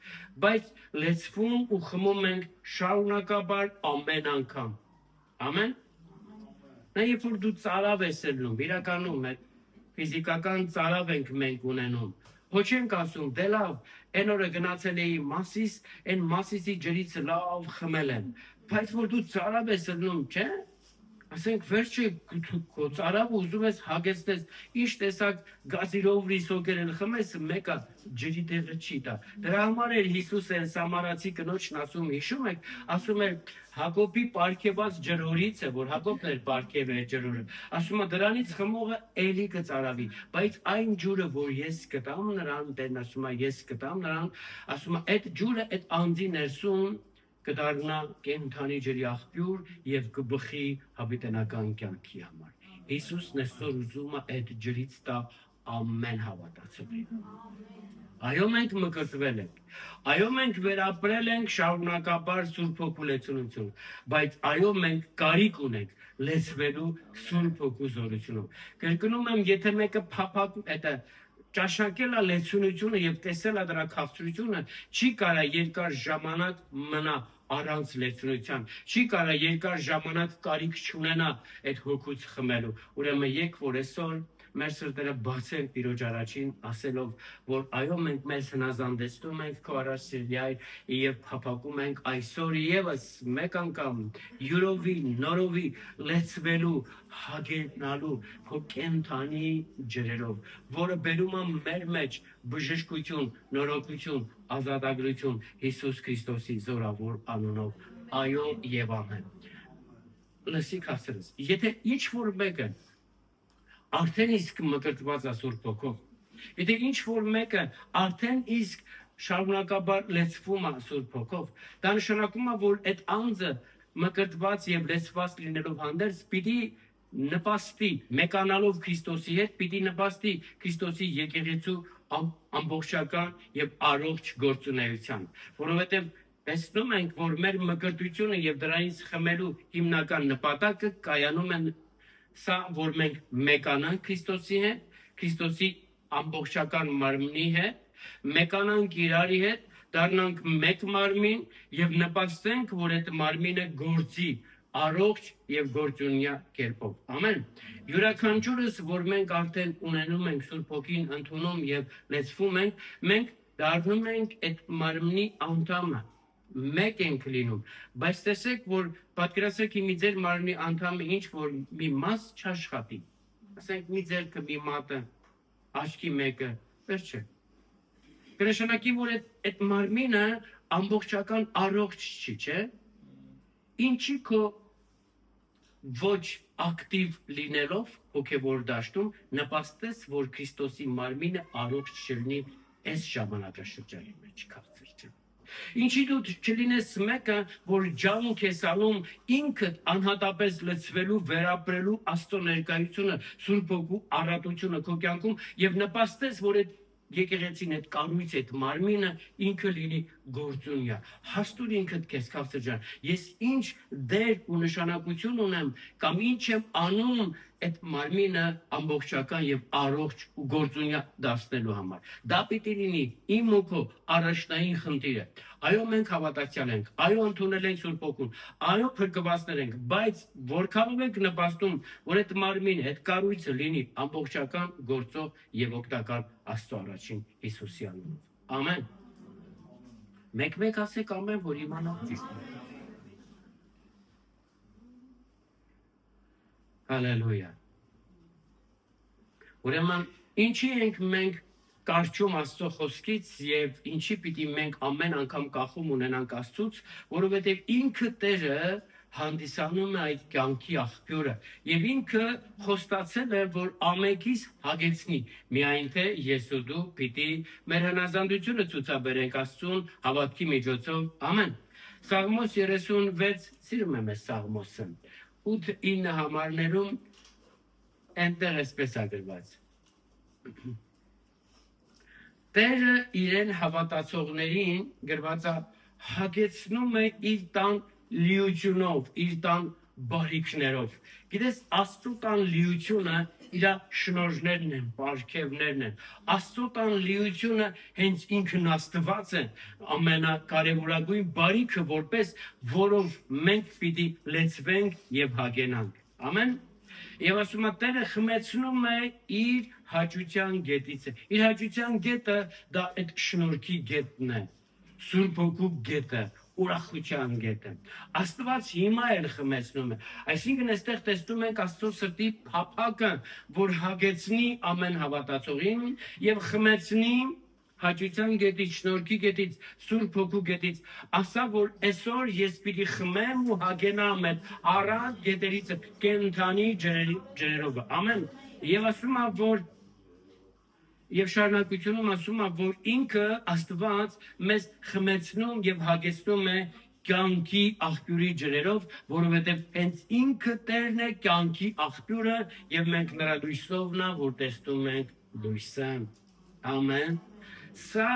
բայց լեցվում ու խմում ենք շարունակաբար ամեն անգամ։ Ամեն։ Նա երբ որ դու ծարավ ես ելնում, իրականում է ֆիզիկական ծարավ ենք մենք ունենում։ Ոչ ենք ասում, դե լավ, այն օրը գնացել էի Մասիս, այն Մասիսի ջրից լավ խմել եմ, բայց որ դու ծարավ ես ելնում, չէ՞, ասենք վերջը քո ծարավը ուզում ես հագեցնես, ինչ տեսակ գազիրով ռիսոկեր են խմես, մեկը ջրի տեղը չի տա։ Դրա համար էր Հիսուսը Սամարացի կնոջն ասում, հիշում եք, ասում էր Հակոբի պարգևած ջրորից է, որ Հակոբն էր պարգևել ջրորը, ասում է դրանից խմողը էլի կծարավի, բայց այն ջուրը, որ ես կտամ նրան, Տերն ասում է ես կտամ նրան, ասում է այդ ջուրը այդ անձի ներսում կդառնա կենդանի ջրի աղբյուր եւ կբխի հավիտենական կյանքի համար։ Հիսուսն այսօր ուզում է այդ ջրից տա ամեն հավատացողին։ Այո, մենք մկրտվել ենք, այո, մենք վերապրել ենք շարունակաբար Սուրբ Հոգու լեցունություն, բայց այո, մենք կարիք ունենք լեցվելու Սուրբ Հոգու զորությունով։ Կրկնում եմ, եթե մեկը փափակ ճաշակել է լեցունությունը եւ տեսել է դրա քաղցրությունը, չի կարա երկար ժամանակ մնա առանց լեցունության, չի կարա երկար ժամանակ կարիք չունենա այդ հոգուց խմելու։ Ուրեմն եք որ այսօր մեր սրտերը բացենք Տիրոջ առաջին, ասելով, որ այո մենք մեզ հնազանդեցնում ենք քո առաջ Սիրիայր եւ փափակում ենք այսօր եւս մեկ անգամ յուրովի, նորովի լեցվելու, հագենալու քո կենդանի ջրերով, որը բերում է մեր մեջ բժշկություն, նորոգություն, ազատագրություն Հիսուս Քրիստոսի զորավոր անունով։ Այո եւ ամեն։ Լսի քասերս, եթե ինչ որ մեկը արդեն իսկ մկրտված է Սուրբ Հոգով, Եթե ինչ որ մեկը արդեն իսկ շարունակաբար լեցվում է Սուրբ Հոգով, դա նշանակում է, որ այդ անձը մկրտված եւ լեցված լինելով հանդերձ պիտի նպաստի մեկանալով Քրիստոսի հետ, պիտի նպաստի Քրիստոսի եկեղեցու ամբողջական եւ առողջ գործունեության, որովհետեւ տեսնում ենք, որ մեր մկրտությունը եւ դրանից խմելու հիմնական նպատակը կայանում են սա, որ մենք մեկանանք Քրիստոսի հետ, Քրիստոսի ամբողջական մարմնի հետ, մեկանանք իրարի հետ, դառնանք մեկ մարմին եւ նպաստենք, որ այդ մարմինը գործի առողջ եւ գործունյա կերպով։ Ամեն։ Յուրաքանչյուրս, որ մենք արդեն ունենում ենք Սուրբ Հոգին, ընդունում եւ լեցվում ենք, մենք դառնում ենք այդ մարմնի անդամը։ Մեկ ենք լինում, բայց տեսեք, որ պատկերացրեք մի ձեր մարմնի անդամը ինչ որ մի մաս չաշխատի։ Ասենք մի ձեռքը, մի մատը, աչքի մեկը, վերջը։ Կնշանակի, որ այդ մարմինը ամբողջական առողջ չի, չէ՞։ Ինչի քո ոչ ակտիվ լինելով հոգևոր դաշտում նպաստես, որ Քրիստոսի մարմինը առողջ չլինի այս ժամանակաշրջանի մեջ քաղցր չէ։ Ինչի դու չլինես մեկը, որ ջանք ես անում ինքդ անհատապես լցվելու, վերապրելու Աստծո ներկայությունը, Սուրբ Հոգու առատությունը քո կյանքում եւ նպաստես, որ այդ եկեղեցին այդ կառույցը, այդ մարմինը ինքը լինի գործունյա։ Հաստուր ինքդ քեզ քաղցր ջան, ես ինչ դեր ու նշանակություն ունեմ կամ ինչ եմ անում այդ մարմինը ամբողջական եւ առողջ ու գործունյա դարձնելու համար։ Դա պիտի լինի իմ ու քո առաջնային խնդիրը։ Այո, մենք հավատացյալ ենք, այո, ընդունել ենք Սուրբ Հոգուն, այո, փրկվածներ ենք, բայց որքանով ենք նպաստում, որ այդ մարմինը, այդ կառույցը լինի ամբողջական, գործող եւ օգտակար Աստծո առաջին Հիսուսի անունով։ Ամեն։ Մեկ ասեք ամեն, որ իմանալ ճիշտ է։ Հալելույա։ Ուրեմն, ինչի ենք մենք կարճում Աստծո խոսքից եւ ինչի պիտի մենք ամեն անգամ կախում ունենանք Աստծուց, որովհետեւ ինքը Տերը հանդիսանում է այդ կյանքի աղբյուրը եւ ինքը խոստացել է, որ ամենքից հագեցնի, միայն թե ես ու դու պիտի մեր հնազանդությունը ցուցաբերենք Աստծուն հավատքի միջոցով։ Ամեն։ Սաղմոս 36, սիրում եմ այս Սաղմոսը, 8-9 համարներում այնտեղ էսպես է գրված. Տերը իրեն հավատացողներին գրված է հագեցնում է իր տան լիությունով, իր տան բարիքներով։ Գիտես, Աստծո տան լիությունը իր շնորհներն են, բարքևներն են։ Աստծո տան լիությունը հենց ինքն Աստված է, ամենակարևորագույն բարիքը, որպես որով մենք պիտի լեցվենք եւ հագենանք։ Ամեն։ Եվ ասում է Տերը խմեցնում է իր հաճության գետից։ Իր հաճության գետը դա այդ շնորհքի գետն է, Սուրբ Հոգու գետը, ուրախության գետը։ Աստված հիմա էլ խմեցնում է։ Այսինքն այստեղ տեսնում ենք Աստծո սրտի փափակը, որ հագեցնի ամեն հավատացողին եւ խմեցնի հաճության գետից, շնորհքի գետից, Սուրբ Հոգու գետից, ասա, որ այսօր ես պիտի խմեմ ու հագենամ այդ առատ գետերից կենդանի ջրերով։ Ամեն։ Եվ ասում է, որ եւ շարունակությունում ասում է, որ ինքը Աստված մեզ խմեցնում եւ հագեցնում է կյանքի աղբյուրի ջրերով, որովհետեւ հենց ինքը Տերն է կյանքի աղբյուրը եւ մենք նրա լույսովն է, որ տեսնում ենք լույսը։ Ամեն։ Սա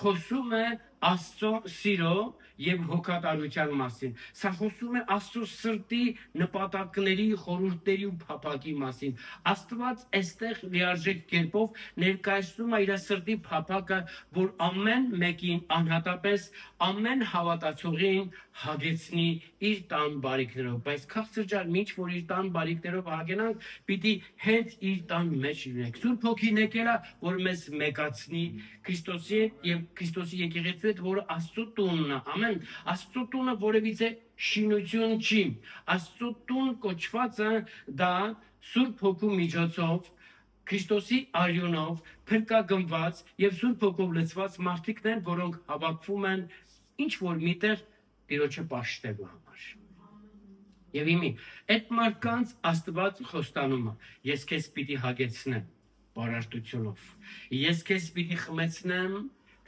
խոսում է Աստծո սիրո եւ հոգատարության մասին։ Սա խոսում է Աստծո սրտի նպատակների, խորհուրդների ու փափակի մասին։ Աստված այստեղ լիարժեք կերպով ներկայացնում է իր սրտի փափակը, որ ամեն մեկին անհատապես ամեն հավատացողին հագեցնի իր տան բարիքներով, բայց քաղցր ջան, ինչ որ իր տան բարիքներով հագենանք, պիտի հենց իր տան մեջ լինենք։ Սուրբ Հոգին եկել է, որ մեզ մեկացնի Քրիստոսի եւ Քրիստոսի եկեղեցու հետ, որը Աստծո տունն է։ Ամեն։ Աստծո տունը որևիցե շինություն չի։ Աստծո տուն կոչվածը դա Սուրբ Հոգու միջոցով Քրիստոսի արյունով փրկագնված եւ Սուրբ Հոգով լցված մարդիկն են, որոնք հավաքվում են ինչ որ միտեղ Տիրոջը պաշտելու համար։ Եվ իմի, այդ մարդկանց Աստված խոստանում է, ես քեզ պիտի հագեցնեմ բարարտությունով։ Ես քեզ պիտի խմեցնեմ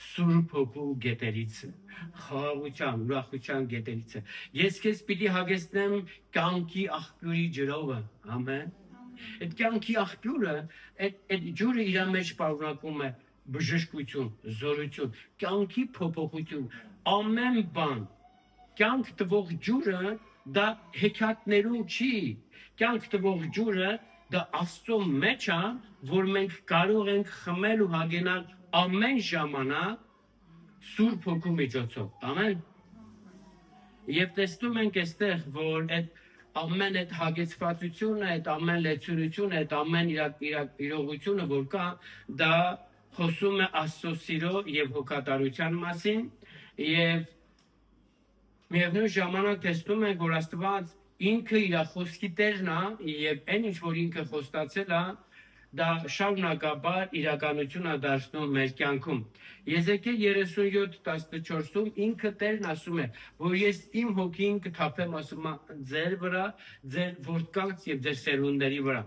Սուրբ Հոգու գետերից, խաղաղության, ուրախության գետերից։ Ես քեզ պիտի հագեցնեմ կյանքի աղբյուրի ջրովը, ամեն։ Այդ կյանքի աղբյուրը, այդ ջուրը իր մեջ պարունակում է բժշկություն, զորություն, կյանքի փոփոխություն, ամեն բան։ Կյանք տվող ջուրը դա հեքիաթներում չի, կյանք տվող ջուրը դա Աստծո մեջ է, որ մենք կարող ենք խմել ու հագենալ ամեն ժամանակ Սուրբ Հոգու միջոցով, ամեն։ Եվ տեսնում ենք այստեղ, որ այդ ամեն այդ հագեցվածությունը, այդ ամեն լեցունությունը, այդ ամեն իրողությունը, որ կա, դա խոսում է Աստծո սիրո եւ հոգատարության մասին, եւ միևնույն ժամանակ տեսնում ենք, որ Աստված ինքը իր խոսքի տերն է եւ այն ինչ որ ինքը խոստացել է, դա շարունակաբար իրականություն է դարձնում մեր կյանքում։ Եզեկիել 37:14-ում ինքը Տերն ասում է, որ ես իմ հոգին կթափեմ, ասում է, ձեր վրա, ձեր որդկանց եւ ձեր սերունդների վրա։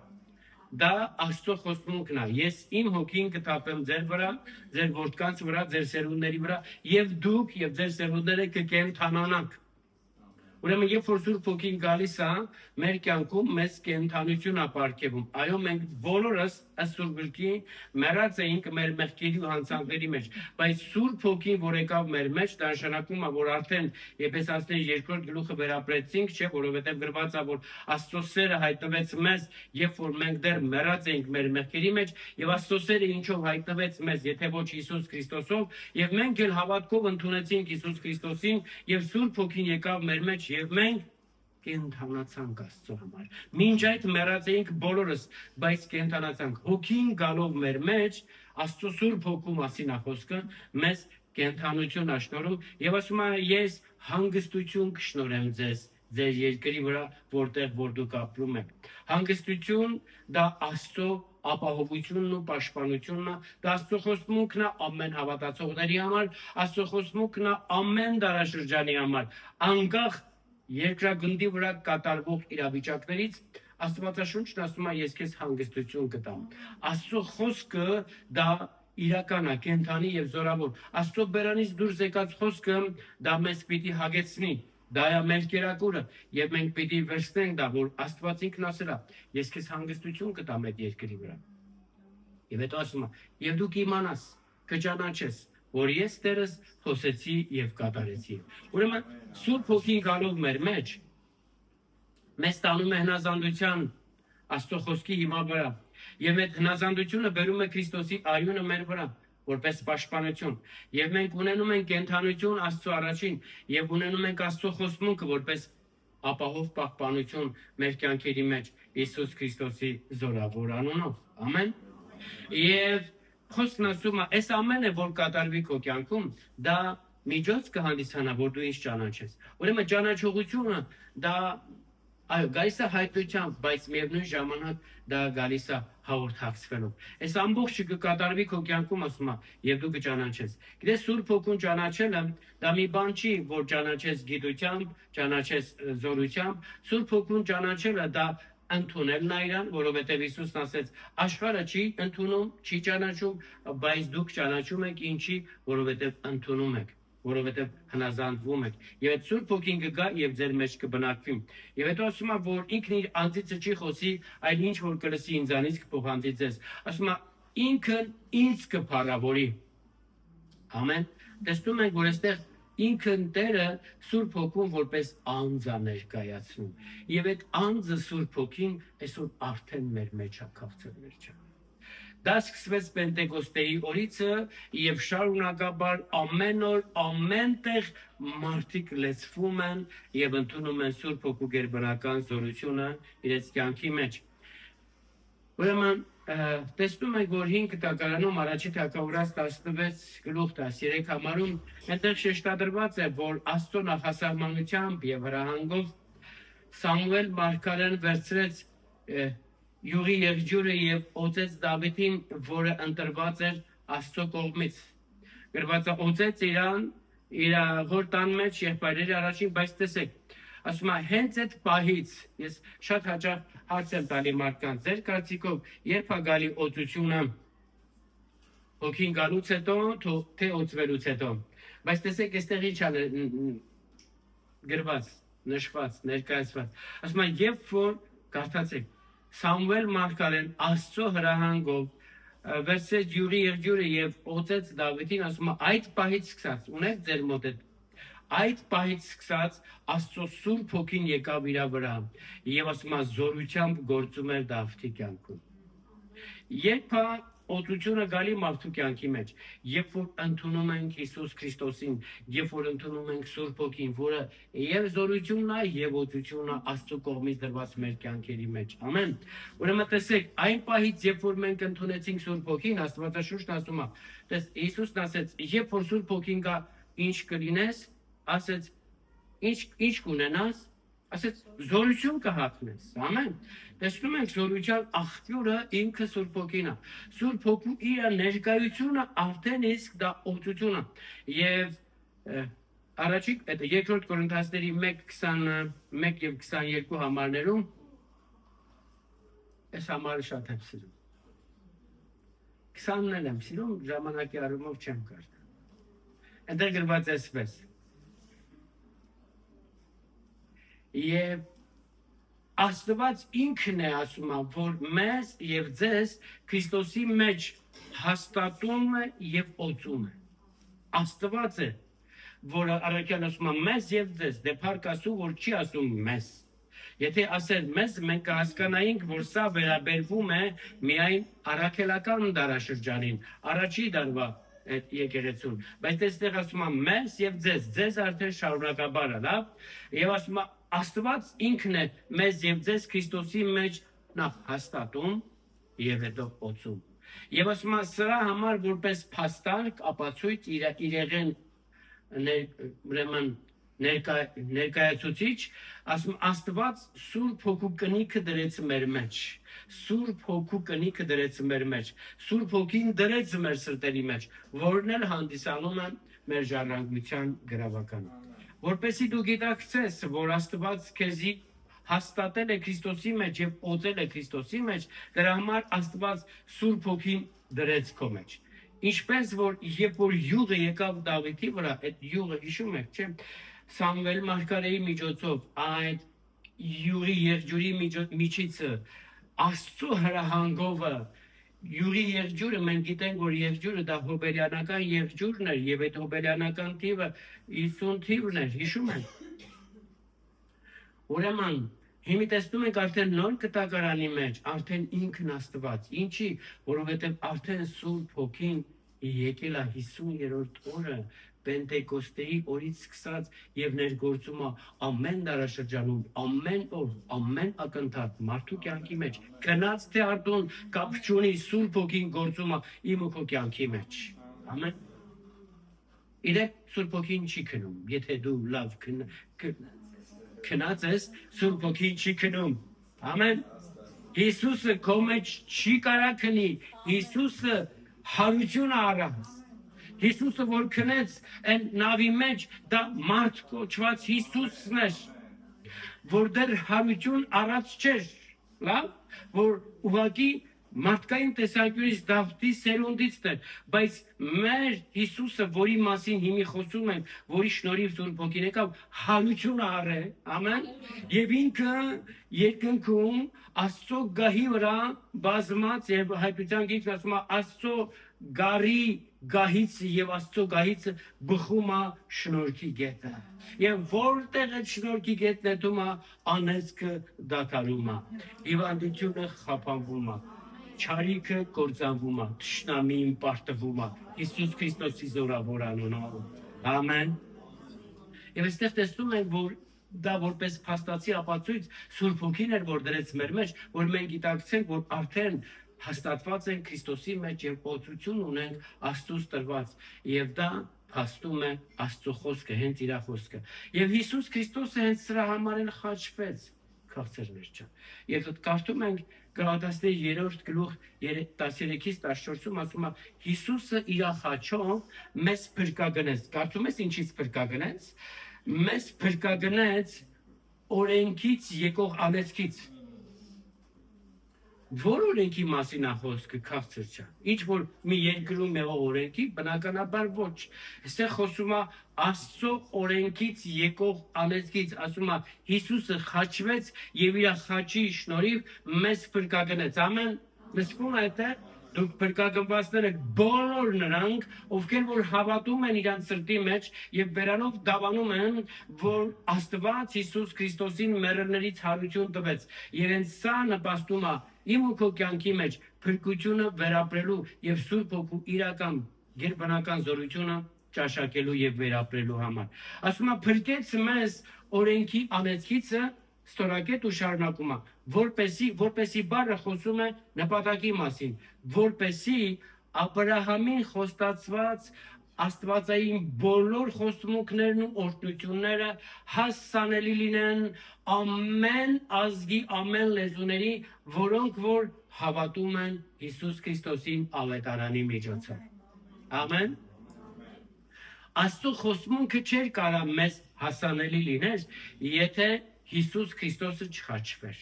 Դա Աստծո խոստումն է։ Ես իմ հոգին կթափեմ ձեր վրա, ձեր որդկանց վրա, ձեր սերունդների վրա, եւ դուք եւ ձեր սերունդները կկենթանանաք։ Ուրեմն երբ որ Սուրբ Հոգին գալիս է, մեր կյանքում մեծ կենդանություն է ապարգևում։ Այո, մենք բոլորս ըստ Սուրբ Գրքի մեռած էինք մեր մեղքերի ու հանցանքների մեջ, բայց Սուրբ Հոգին, որ եկավ մեր մեջ, դա նշանակում է, որ արդեն Եփեսացիների 2-րդ գլուխը վերապրեցինք, չէ, որովհետև գրված է, որ Աստծո սերը հայտնվեց մեզ, երբ որ մենք դեռ մեռած էինք մեր մեղքերի մեջ, եւ Աստծո սերը ինչով հայտնվեց մեզ, եթե ոչ Հիսուս Քրիստոսով, եւ մենք էլ հավատքով ընդունեցինք Հիսուս Քրիստոսին, եւ Սուրբ Հոգին եկավ մեր մեջ, եւ մենք կենթանացանք Աստծո համար։ Մինչ այդ մեռած էինք բոլորս, բայց կենթանացանք։ Հոգին գալով մեր մեջ, Աստծո Սուրբ Հոգու մասին է խոսքը, մեզ կենթանություն է շնորհում եւ ասում է ես հանգստություն կշնորհեմ ձեզ ձեր երկրի վրա, որտեղ որ դուք ապրում եք։ Հանգստություն դա Աստծո ապահովությունն ու պաշտպանությունն է, դա Աստծո խոստմունքն է ամեն հավատացողների համար, Աստծո խոստմունքն է ամեն դարաշրջանի համար, անկախ երկրագնդի վրա կատարվող իրավիճակներից Աստվածաշունչն ասում է ես քեզ հանգստություն կտամ։ Աստծո խոսքը դա իրական է, կենդանի եւ զորավոր։ Աստծո բերանից դուրս եկած խոսքը դա մեզ պիտի հագեցնի, դա է մեր կերակուրը եւ մենք պիտի վերցնենք դա, որ Աստված ինքն ասել է ես քեզ հանգստություն կտամ այդ երկրի վրա։ Եվ հետո ասում է եւ դու կիմանաս, կճանաչես, որ ես Տերս խոսեցի եւ կատարեցի։ Ուրեմն Սուրբ Հոգին գալով մեր մեջ մեզ տանում է հնազանդության Աստծո խոսքի հիման վրա եւ այդ հնազանդությունը բերում է Քրիստոսի արյունը մեր վրա որպես պաշտպանություն եւ մենք ունենում ենք կենթանություն Աստծո առաջին եւ ունենում ենք Աստծո խոստմունքը որպես ապահով պահպանություն մեր կյանքերի մեջ Հիսուս Քրիստոսի զորավոր անունով ամեն եւ խոսքն ասում է այս ամենը որ կատարվի քո կյանքում դա միջոց կհանդիսանա որ դու ինձ ճանաչես ուրեմն ճանաչողությունը դա այո գալիս է հայտնությամբ բայց միևնույն ժամանակ դա գալիս է հաղորդակցվելով այս ամբողջը կկատարվի քո կյանքում ասում է եւ դու կճանաչես գիտես Սուրբ Հոգուն ճանաչելը դա մի բան չի որ ճանաչես գիտությամբ ճանաչես զորությամբ Սուրբ Հոգուն ճանաչելը դա ընդունելն է իրան, որովհետև Հիսուսն ասեց, աշխարհը չի ընդունում, չի ճանաչում, բայց դուք ճանաչում եք ինչի, որովհետև ընդունում եք, որովհետև հնազանդվում եք։ Եվ այդ Սուրբ Հոգին կգա եւ ձեր մեջ կբնակվի։ Եվ հետո ասում է, որ ինքն իր անձիցը չի խոսի, այլ ինչ որ կլսի ինձանից կփոխանցի ձեզ։ Ասում է, ինքն ինձ կփառավորի։ Ամեն։ Տեսնում ենք, որ այստեղ ինքն Տերը Սուրբ Հոգուն որպես անձ է ներկայացնում եւ այդ անձը Սուրբ Հոգին այսօր արդեն մեր մեջ է քաղցր մեջ է դա սկսվեց Պենտեկոստեի օրիցը եւ շարունակաբար ամեն օր ամենտեղ մարդիկ լեցվում են եւ ընդունում են Սուրբ Հոգու գերբնական զորությունը իրենց կյանքի մեջ ուրեմն տեսնում եք, որ 5 տակարանում առաջի թագավորաց 16 գլուխ 13 համարում այնտեղ շեշտադրված է, որ Աստծո նախասահմանությամբ եւ հրահանգով Սամուել մարգարեն վերցրեց յուղի եղջյուրը եւ օծեց Դավիթին, որը ընտրված էր Աստծո կողմից։ Գրված է օծեց իրան իր հոր տան մեջ եղբայրերի առաջին, բայց տեսեք ասում է հենց այդ պահից ես շատ հաճախ հարց եմ տալի մարդկանց ձեր կարծիքով երբ է գալի օծությունը հոգին գալուց հետո, թե օծվելուց հետո։ Բայց տեսեք, այստեղ ինչ ալ գրված, նշված, ներկայացված։ Ասում են, երբ որ կարդացեք, Սամուել մարգարեն Աստծո հրահանգով վերցրեց յուղի եղջյուրը եւ օծեց Դավիթին, ասում է, այդ պահից սկսած, ունեք ձեր մոտ այդ պահից սկսած Աստծո Սուրբ Հոգին եկավ իր վրա եւ ասում է, զորությամբ գործում էր Դավիթի կյանքում։ Երբ օծությունը գալի մարդու կյանքի մեջ, երբ որ ընդունում ենք Հիսուս Քրիստոսին, երբ որ ընդունում ենք Սուրբ Հոգին, որը եւ զորությունն է եւ օծությունն է Աստծո կողմից դրված մեր կյանքերի մեջ։ Ամեն։ Ուրեմն տեսեք, այն պահից, երբ որ մենք ընդունեցինք Սուրբ Հոգին, Աստվածաշունչն ասում է, տես Հիսուսն ասեց, երբ որ Սուրբ Հոգին գա, ինչ կլինես, ասեց, ինչ կունենաս, ասեց, զորություն կհատնես։ Ամեն։ Տեսնում ենք զորության աղբյուրը ինքը Սուրբ Հոգին է։ Սուրբ Հոգու իր ներկայությունը արդեն իսկ դա օծություն է։ Եվ առաջի այդ երկրորդ Կորինթացիների 1:21 եւ 22 համարներում այս համարը շատ եմ սիրում։ 20-ն եմ սիրում, ժամանակի առումով չեմ կարդա։ Այնտեղ գրված է այսպես. Եվ Աստված ինքն է ասում, որ մեզ եւ ձեզ Քրիստոսի մեջ հաստատում է եւ օծում է։ Աստված է, որը առաքյալ ասում է մեզ եւ ձեզ, դե փառք ասու, որ չի ասում մեզ։ Եթե ասեր մեզ, մենք կհասկանայինք, որ սա վերաբերվում է միայն առաքելական դարաշրջանին, առաջի դարվա այդ եկեղեցուն, բայց այստեղ ասում է մեզ եւ ձեզ արդեն շարունակաբար է, լավ, եւ ասում է Աստված ինքն է մեզ եւ ձեզ Քրիստոսի մեջ նախ հաստատում եւ հետո օծում։ Եվ ասում է սրա համար որպես փաստարկ ապացույց իրեղեն ուրեմն ներկայացուցիչ, ասում Աստված Սուրբ Հոգու կնիքը դրեց մեր մեջ։ Սուրբ Հոգու կնիքը դրեց մեր մեջ։ Սուրբ Հոգին դրեց մեր սրտերի մեջ, որն էլ հանդիսանում է մեր ժառանգության գրավականը։ Որպեսզի դու գիտակցես, որ Աստված քեզի հաստատել է Քրիստոսի մեջ եւ օծել է Քրիստոսի մեջ, դրա համար Աստված Սուրբ Հոգին դրեց քո մեջ։ Ինչպես որ երբ որ յուղը եկավ Դավիթի վրա, այդ յուղը հիշում եք, չէ՞, Սամուել մարգարեի միջոցով այդ յուղի եղջյուրի միջիցը Աստծո հրահանգովը յուղի եղջյուրը մենք գիտենք, որ եղջյուրը դա հոբելյանական եղջյուրն էր եւ այդ հոբելյանական թիվը 50 թիվն էր, հիշում եք։ Ուրեմն հիմա տեսնում ենք արդեն նոր կտակարանի մեջ, արդեն ինքն Աստված, ինչի, որովհետեւ արդեն Սուրբ Հոգին եկել է 50-րդ օրը Պենտեկոստեի օրից սկսած եւ ներգործում է ամեն դարաշրջանում, ամեն օր, ամեն ակնթարթ մարդու կյանքի մեջ, քնած թե արտոն կապ չունի Սուրբ Հոգին գործում է իմ ու քո կյանքի մեջ։ Ամեն։ Իրեք Սուրբ Հոգին չի քնում, եթե դու լավ քնած ես, Սուրբ Հոգին չի քնում։ Ամեն։ Հիսուսը քո մեջ չի կարա քնի, Հիսուսը հարություն առած։ Հիսուսը որ քնեց այն նավի մեջ, դա մարդ կոչված Հիսուսն էր, որ դեռ հարություն առած չէր, լավ, որ ուղղակի մարդկային տեսանկյունից Դավթի սերունդից էր, բայց մեր Հիսուսը, որի մասին հիմի խոսում ենք, որի շնորհիվ Սուրբ Հոգին եկավ, հարություն առե, ամեն, եւ ինքը երկնքում Աստծո գահի վրա բազմած եւ հայտության գիրքն ասում է Աստծո գարի գահից եւ Աստծո գահից բխում է շնորհքի գետը։ Եվ որտեղ է շնորհքի գետն է դու անեծքը դադարում է, հիվանդությունը խափանվում է, չարիքը կործանվում է, թշնամին պարտվում է, Հիսուս Քրիստոսի զորավոր անունով։ Ամեն։ Եվ այստեղ տեսնում ենք, որ դա որպես փաստացի ապացույց Սուրբ Հոգին էր, որ դրեց մեր մեջ, որ մենք գիտակցենք, որ արդեն հաստատված են Քրիստոսի մեջ եւ օծություն ունենք Աստծուց տրված եւ դա փաստում է Աստծո խոսքը, հենց իր խոսքը։ Եվ Հիսուս Քրիստոսը հենց սրա համար էլ խաչվեց, քաղցր վերջա։ Եվ դուք կարդում ենք Գաղատացիների 3-րդ գլուխ 13-ից 14-ում ասում է Հիսուսը իր խաչով մեզ փրկագնեց։ Կարդում ես ինչից փրկագնեց։ Մեզ փրկագնեց օրենքից եկող անեծքից, Որ օրենքի մասին է խոսքը քաղցր չէ։ Ինչ որ մի երկրում եղող օրենքի, բնականաբար ոչ։ Այստեղ խոսում է Աստծո օրենքից եկող անեծքից, ասում է Հիսուսը խաչվեց եւ իր խաչի շնորհիվ մեզ փրկագնեց։ Ամեն։ Լսվում է դա։ Դուք փրկագնվածները բոլոր նրանք, ովքեր որ հավատում են իրանց սրտի մեջ եւ վերանով դավանում են, որ Աստված Հիսուս Քրիստոսին մեռելներից հարություն տվեց։ Եվ հենց սա նպաստում է իմ ու քո կյանքի մեջ փրկությունը վերապրելու եւ Սուրբ Հոգու իրական գերբնական զորությունը ճաշակելու եւ վերապրելու համար։ Ասում է փրկեց մեզ օրենքի անեծքիցը ստորակետ ու շարունակում է, որպեսի բառը խոսում է նպատակի մասին, որպեսի Աբրահամին խոստացված Աստվածային բոլոր խոստումներն ու օրհնությունները հասանելի լինեն ամեն ազգի, ամեն լեզուների, որոնք որ հավատում են Հիսուս Քրիստոսին ավետարանի միջոցով։ Ամեն։ Աստծո խոստմունքը չէր կարա մեզ հասանելի լիներ, եթե Հիսուս Քրիստոսը չխաչվեր։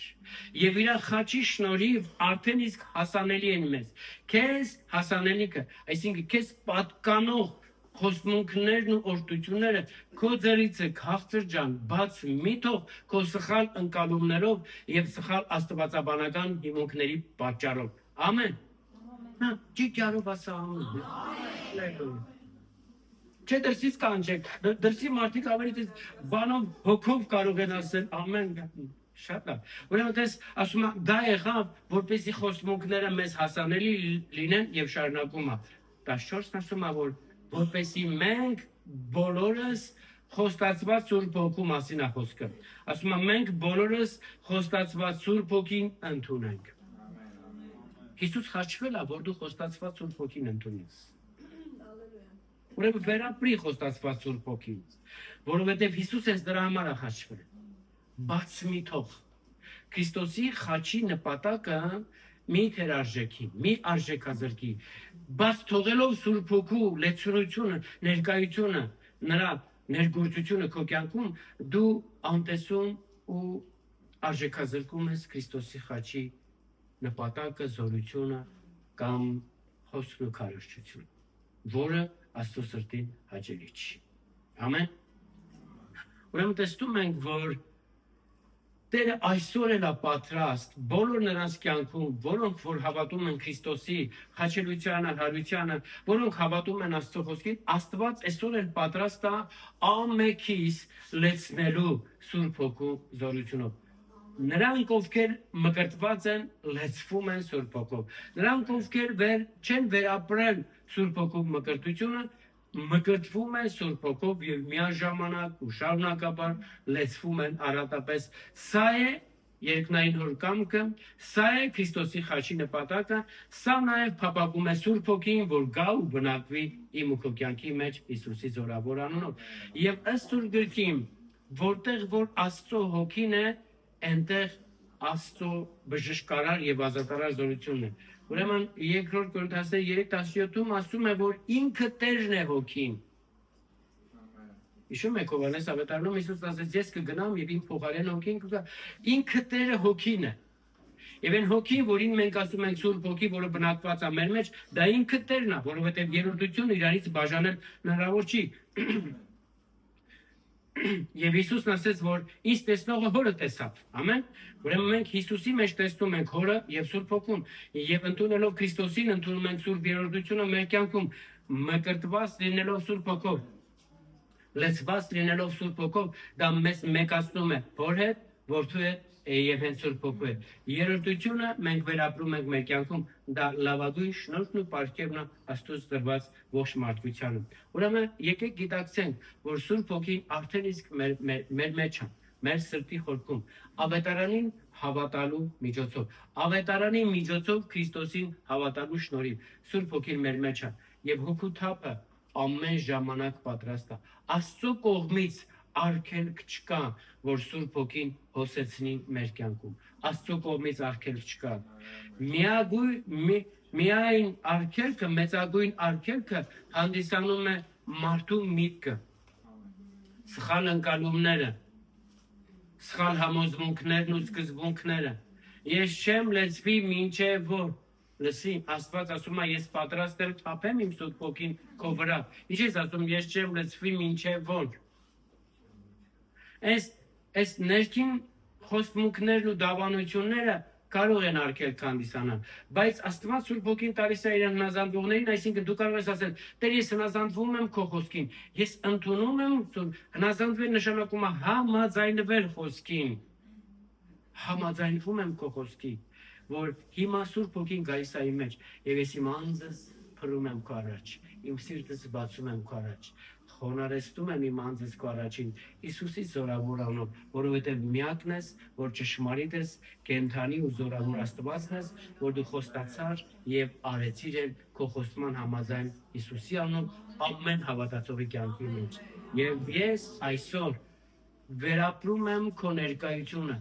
Եվ իր խաչի շնորհիվ արդեն իսկ հասանելի են մեզ։ Քեզ հասանելիքը, այսինքն քեզ պատկանող խոստմունքներն ու օրհնությունները քո ձեռիցը քաղցր ջան, բաց մի թող քո սխալ ընկալումներով եւ սխալ աստվածաբանական հիմունքների պատճառով։ Ամեն։ Չի կարող ասալ։ Ամեն։ Չէ դրսից կանչեք, դրսի մարդիկ ավելի բանով հոգով կարող են ասել ամեն շատ լավ։ Ուրեմն դες ասում եմ դա եղավ, որպեսզի խոստմունքները մեզ հասանելի լինեն եւ շարունակում է։ 14-ն ասում է, որպեսզի մենք բոլորս խոստացված Սուրբ Հոգու մասին է խոսքը։ Ասում եմ մենք բոլորս խոստացված Սուրբ Հոգին ընդունենք։ Հիսուս խաչվել է, որ դու խոստացված Սուրբ Հոգին ընդունես։ Ուրեմն վերապրի խոստացված Սուրբ Հոգին, որովհետև Հիսուս ես դրա համար է խաչվել։ Բաց մի թող։ Քրիստոսի խաչի նպատակը մի թերարժեքի, մի արժեքազրկի, բաց թողելով Սուրբ Հոգու լեցունությունը, ներկայությունը, նրա ներգործությունը քո կյանքում, դու անտեսում ու արժեքազրկում ես Քրիստոսի խաչի նպատակը, զորությունը կամ հոսքն ու քարոզչությունը, որը Աստծո սրտին հաճելի չի։ Ամեն։ Ուրեմն տեսնում ենք, որ Տերը այսօր էլ է պատրաստ բոլոր նրանց կյանքում, որոնք որ հավատում են Քրիստոսի խաչելությանը, հարությանը, որոնք հավատում են Աստծո խոսքին, Աստված այսօր էլ պատրաստ է ամենքից լեցնելու Սուրբ Հոգու զորությունով։ Նրանք ովքեր մկրտված են, լեցվում են Սուրբ Հոգով։ Նրանք ովքեր չեն վերապրել Սուրբ Հոգու մկրտությունը, մկրտվում են Սուրբ Հոգով եւ միաժամանակ ու շարունակաբար լեցվում են առատապես։ Սա է երկնային հոր կամքը, սա է Քրիստոսի խաչի նպատակը, սա նաեւ փափագում է Սուրբ Հոգին, որ գա ու բնակվի իմ ու քո կյանքի մեջ Հիսուսի զորավոր անունով։ Եվ ըստ Սուրբ Գրքին, որտեղ որ Աստծո Հոգին է, այնտեղ Աստծո բժշկարար եւ ազատարար զորությունն է։ Ուրեմն երկրորդ Կորինթացիներ 3:17-ում ասում է, որ ինքը Տերն է Հոգին։ Հիշում եք Հովհաննես ավետարանում Հիսուս ասաց, ես կգնամ եւ իմ փոխարեն Հոգին կգա։ Ինքը Տերը Հոգին է։ Եվ այն Հոգին, որին մենք ասում ենք Սուրբ Հոգի, որը բնակված է մեր մեջ, դա ինքը Տերն է, որովհետեւ երրորդությունը իրարից բաժանել հնարավոր չի։ Եվ Հիսուսն ասաց, որ ինձ տեսնողը Հորը տեսավ։ Ամեն։ Ուրեմն մենք Հիսուսի մեջ տեսնում ենք Հորը եւ Սուրբ Հոգուն, եւ ընդունելով Քրիստոսին ընդունում ենք Սուրբ Երրորդությունը մեր կյանքում, մկրտված լինելով Սուրբ Հոգով, լեցված լինելով Սուրբ Հոգով, դա մեզ մեկացնում է Հոր հետ, Որդու հետ եւ հենց Սուրբ Հոգու հետ։ Երրորդությունը մենք վերապրում ենք մեր կյանքում, դա լավագույն շնորհքն ու պարգևն է Աստծոց տրված ողջ մարդկությանը։ Ուրեմն եկեք գիտակցենք, որ Սուրբ Հոգին արդեն իսկ մեր մեջ է, մեր սրտի խորքում, ավետարանին հավատալու միջոցով, ավետարանի միջոցով Քրիստոսին հավատալու շնորհիվ Սուրբ Հոգին մեր մեջ է եւ հոգու թափը ամեն ժամանակ պատրաստ է։ Աստծո կողմից արգելք չկա, որ Սուրբ Հոգին հոսեցնի մեր կյանքում։ Աստծո կողմից արգելք չկա։ Միայն արգելքը, մեծագույն արգելքը հանդիսանում է մարդու միտքը, սխալ ընկալումները, սխալ համոզմունքներն ու սկզբունքները Ես չեմ լեցվի մինչև որ լսի, Աստված ասում է ես պատրաստ եմ թափեմ իմ Սուրբ Ոգին քո վրա։ Ինչ ես ասում, ես չեմ լցվի մինչև որ։ Այս ներքին խոստմունքներն ու դավանությունները կարող են արգել քանդիսանալ, բայց Աստված Սուրբ Ոգին տալիս է իր հնազանդվողներին, այսինքն դու կարող ես ասել, Տեր, ես հնազանդվում եմ քո խոսքին, ես ընդունում եմ, հնազանդվել նշանակում է համաձայնվել խոսքին, համաձայնվում եմ քո խոսքի, որ հիմա Սուրբ Ոգին գալիս է իմ մեջ, եւ ես իմ անձս փռում եմ քո առաջ, իմ սիրտս բացում եմ քո առաջ, խոնարհեցնում եմ իմ անձս քո առաջին Հիսուսի զորավոր անունով, որովհետև միակն ես, որ ճշմարիտ ես, կենդանի ու զորավոր Աստվածն ես, որ դու խոստացար եւ արեցիր էլ քո խոստման համաձայն Հիսուսի անունով ամեն հավատացողի կյանքի մեջ։ Եվ ես այսօր վերապրում եմ քո ներկայությունը,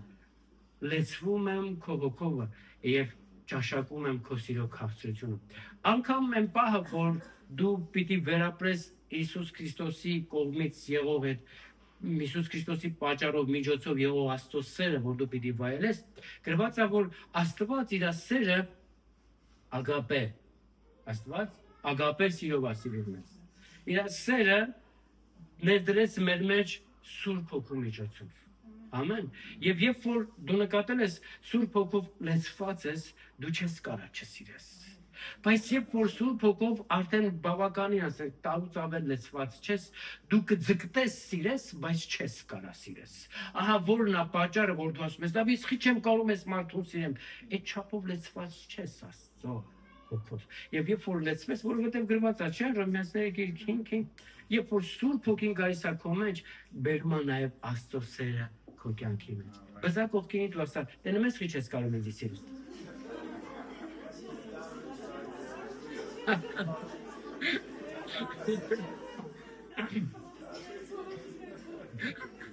լեցվում եմ քո հոգովը եւ ճաշակում եմ քո սիրո քաղցրությունը։ Անկամ այն պահը, որ դու պիտի վերապրես Հիսուս Քրիստոսի կողմից եղող այդ Հիսուս Քրիստոսի պատճառով միջոցով եղող Աստծո սերը, որ դու պիտի վայելես, գրված է, որ Աստված իր սերը ագապե, Աստված ագապե սիրով է սիրում մեզ։ Իր սերը ներդրեց մեր մեջ Սուրբ Հոգու միջոցով։ Ամեն։ Եվ երբ որ դու նկատել ես Սուրբ Հոգով լեցված ես, դու չես կարա չսիրես։ Բայց երբ որ Սուրբ Հոգով արդեն բավականին ասենք տարուց ավել լեցված չես, դու կձգտես սիրես, բայց չես կարա սիրես։ Ահա որն է պատճառը, որ դու ասում ես, դա իսկ չեմ կարող ես մարդուն սիրեմ, այդ չափով լեցված չես Աստծո Հոգով։ Եվ երբ որ լեցվես, որովհետև գրված է, չէ՞, Հռոմեացիների գիրքին, երբ որ Սուրբ Հոգին գալիս է քո մեջ, բերում է նաև Աստծո սերը քո կյանքի մեջ։ Բզա կողքինիդ դու ասա, դե նմես խիչ ես կարող ինձ սիրես։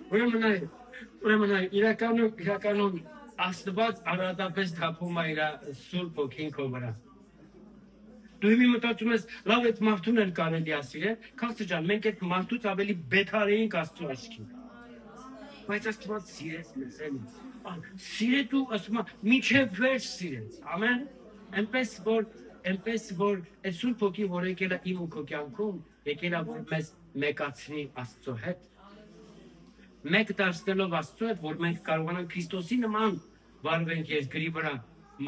Ուրեմն իրականում Աստված արադապես թափում է իր Սուրբ Հոգին քո վրա։ Դու մի մտածում ես, լավ այդ մարդուն էլ կարելի է սիրել, քաղցր ջան, մենք այդ մարդուց ավելի բեթար էինք Աստծո աչքին։ Բայց Աստված սիրեց մեզ, էլի։ Սիրեց ու ասում է, մինչև վերջ սիրեց։ Ամեն։ Այնպես որ այդ Սուրբ Հոգի, որ եկել է իմ ու քո կյանքում, եկել է որ մեզ մեկացնի Աստծո հետ։ Մեկ դարձնելով Աստծո հետ, որ մենք կարողանանք Քրիստոսի նման վարվենք երկրի վրա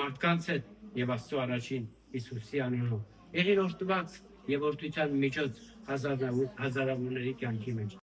մարդկանց հետ եւ Աստծո առաջին Հիսուսի անունով։ Եղիր օրհնված եւ օրհնության միջոց հազարավորների կյանքի մեջ։